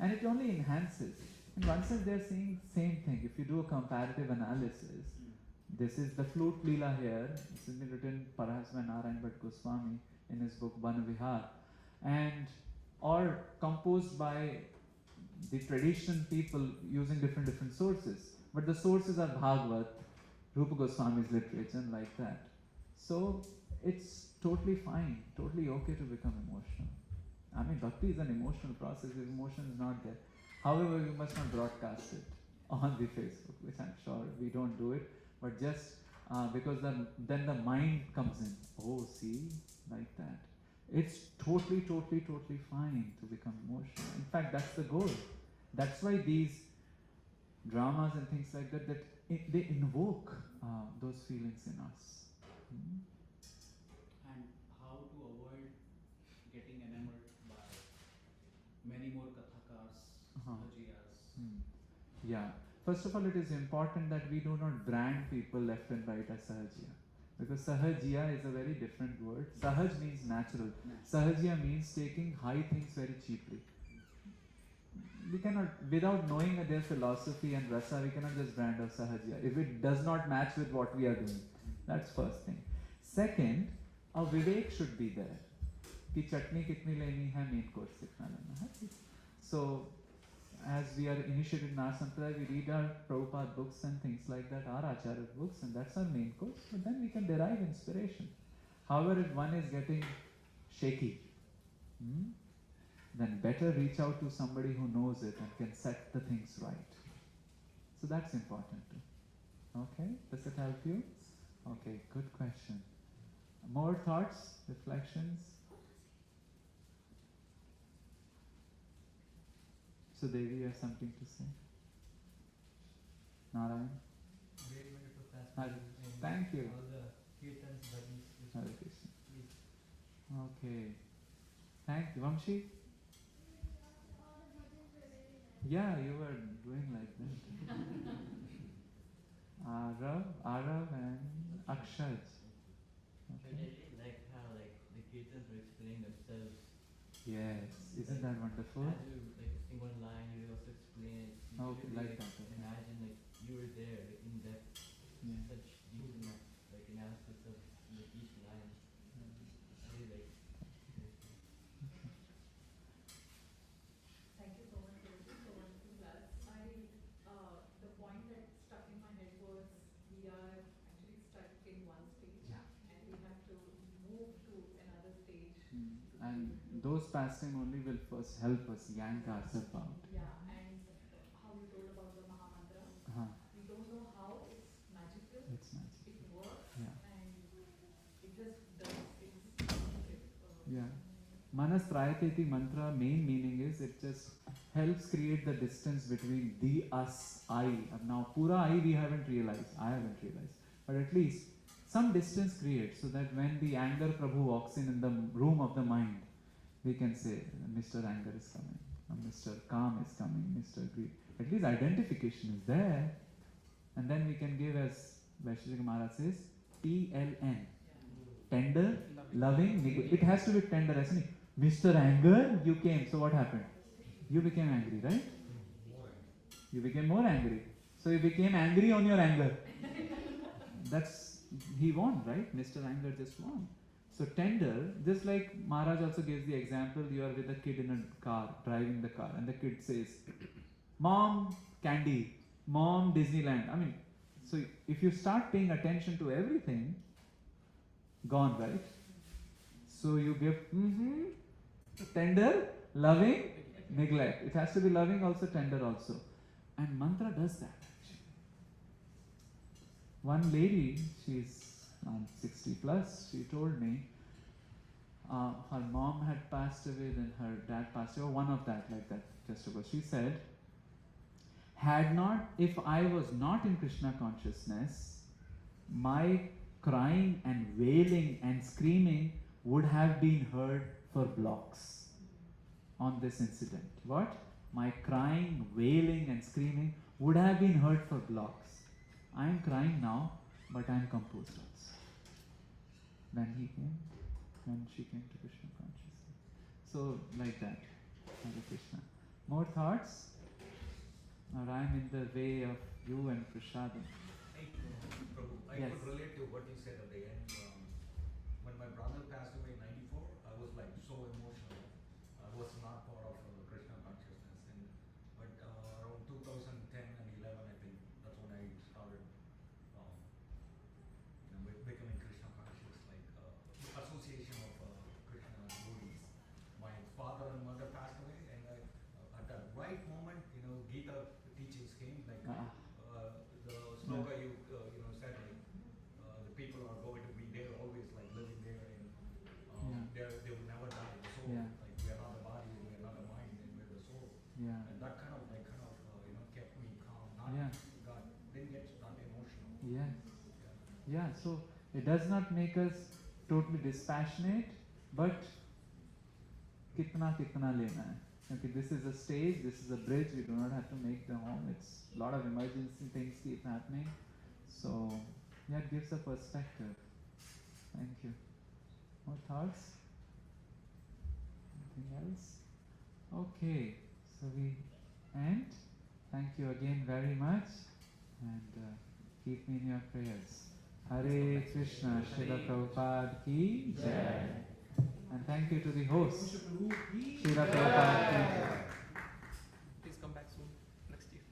Speaker 1: And it only enhances. In one sense, they're saying same thing. If you do a comparative analysis, this is the flute lila here. This has been written perhaps by Narayan Bhatt Goswami in his book Banavihar, and or composed by the tradition people using different sources. But the sources are Bhagavad, Rupa Goswami's literature, and like that. So it's totally fine, totally okay to become emotional. I mean, bhakti is an emotional process. If emotion is not there, however, you must not broadcast it on the Facebook, which I'm sure we don't do it. But just because then the mind comes in. Oh, see, like that. It's totally fine to become emotional. In fact, that's the goal. That's why these dramas and things like that, they invoke those feelings in us.
Speaker 6: And how to avoid getting enamored by many more kathakars, bhajiyas,
Speaker 1: Yeah. First of all, it is important that we do not brand people left and right as Sahajya. Because Sahajya is a very different word. Sahaj means natural. Sahajya means taking high things very cheaply. We cannot, without knowing their philosophy and rasa, we cannot just brand as Sahajya if it does not match with what we are doing. That's first thing. Second, a vivek should be there. कि चटनी कितनी लेनी है main course कितना लेना है. So, as we are initiated in our sampradaya, we read our Prabhupada books and things like that, our Acharya books, and that's our main course. But then we can derive inspiration. However, if one is getting shaky, then better reach out to somebody who knows it and can set the things right. So that's important too. Okay, does it help you? Okay, good question. More thoughts, reflections? So Devi, you have something to say? Narayan?
Speaker 4: Great wonderful class.
Speaker 1: Hare.
Speaker 4: And
Speaker 1: Thank you.
Speaker 4: All the kirtans, bhajans, which
Speaker 1: Hare Krishna.
Speaker 4: please.
Speaker 1: Okay. Thank you. Vamshi? Yeah, you were doing like that. Arav and Akshaj.
Speaker 7: But I
Speaker 1: Okay.
Speaker 7: really like how like the kirtans were explaining themselves.
Speaker 1: Yes, isn't that wonderful?
Speaker 7: As you like sing one line, you also explain it. You
Speaker 1: Okay,
Speaker 7: could
Speaker 1: like
Speaker 7: really,
Speaker 1: that, okay.
Speaker 7: imagine like you were there, like in depth,
Speaker 1: Yeah.
Speaker 7: such deep like analysis of like, each line. I really like.
Speaker 8: Thank you so much for this so wonderful class. The point that stuck in my head was we are actually stuck in one stage and we have to move to another stage.
Speaker 1: And those passing only will first help us yank ourselves out.
Speaker 8: Yeah, and how you told about the Maha Mantra.
Speaker 1: Uh-huh.
Speaker 8: We don't know how, it's magical,
Speaker 1: It's magic.
Speaker 8: it works,
Speaker 1: Yeah.
Speaker 8: and it just does, it's magic.
Speaker 1: Yeah. Manas Prayateti mantra main meaning is it just helps create the distance between the us, I. Now pura I we haven't realized, I haven't realized. But at least some distance creates so that when the anger Prabhu walks in the room of the mind, we can say Mr. Anger is coming, or Mr. Calm is coming, Mr. Greed. At least identification is there. And then we can give as Vaishnavi Maharaj says, TLN. Tender, loving, it has to be tender, hasn't it? Mr. Anger, you came, so what happened? You became angry, right? You became more angry. So you became angry on your anger. That's, he won, right? Mr. Anger just won. So tender, just like Maharaj also gives the example, you are with a kid in a car, driving the car, and the kid says, Mom, candy, Mom, Disneyland. I mean, so if you start paying attention to everything, gone, right? So you give tender, loving, neglect. It has to be loving also, tender also. And mantra does that actually. One lady, she's 60 plus, she told me her mom had passed away, then her dad passed away, or one of that, like that, just ago. She said, if I was not in Krishna consciousness, my crying and wailing and screaming would have been heard for blocks on this incident. What? My crying, wailing and screaming would have been heard for blocks. I am crying now, but I am composed also. When she came to Krishna consciousness. So, like that. Hare Krishna. More thoughts? Or I am in the way of you and Prasadam.
Speaker 9: Prabhu, I
Speaker 1: Yes.
Speaker 9: could relate to what you said at the end. When my brother passed away in '94, I was like so emotional. I was not part of Krishna consciousness. But around 2010 and 11, I think that's when I started becoming Krishna conscious, like association of Krishna devotees. My father and mother passed away, and at the right moment, Gita teachings came, like the sloka you said, like the people are going to be there always, like living there, and they will never die. The soul, like we are not the body, we are not the mind, and we are the soul. And that kind of kept me calm. Didn't get that emotional.
Speaker 1: Yeah, so it does not make us totally dispassionate, but kitna lena hai. Okay, this is a stage, this is a bridge, we do not have to make the home. It's a lot of emergency things keep happening. So, yeah, it gives a perspective. Thank you. More thoughts? Anything else? Okay, so we end. Thank you again very much, and keep me in your prayers. Hare Krishna, Srila Prabhupada ki Jai. And thank you to the host, Srila Prabhupada ki Jai.
Speaker 3: Please come back soon next year.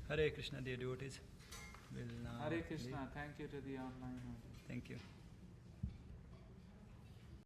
Speaker 5: Hare Krishna, dear devotees. We'll now
Speaker 1: Hare Krishna, thank you to the online audience.
Speaker 5: Thank you.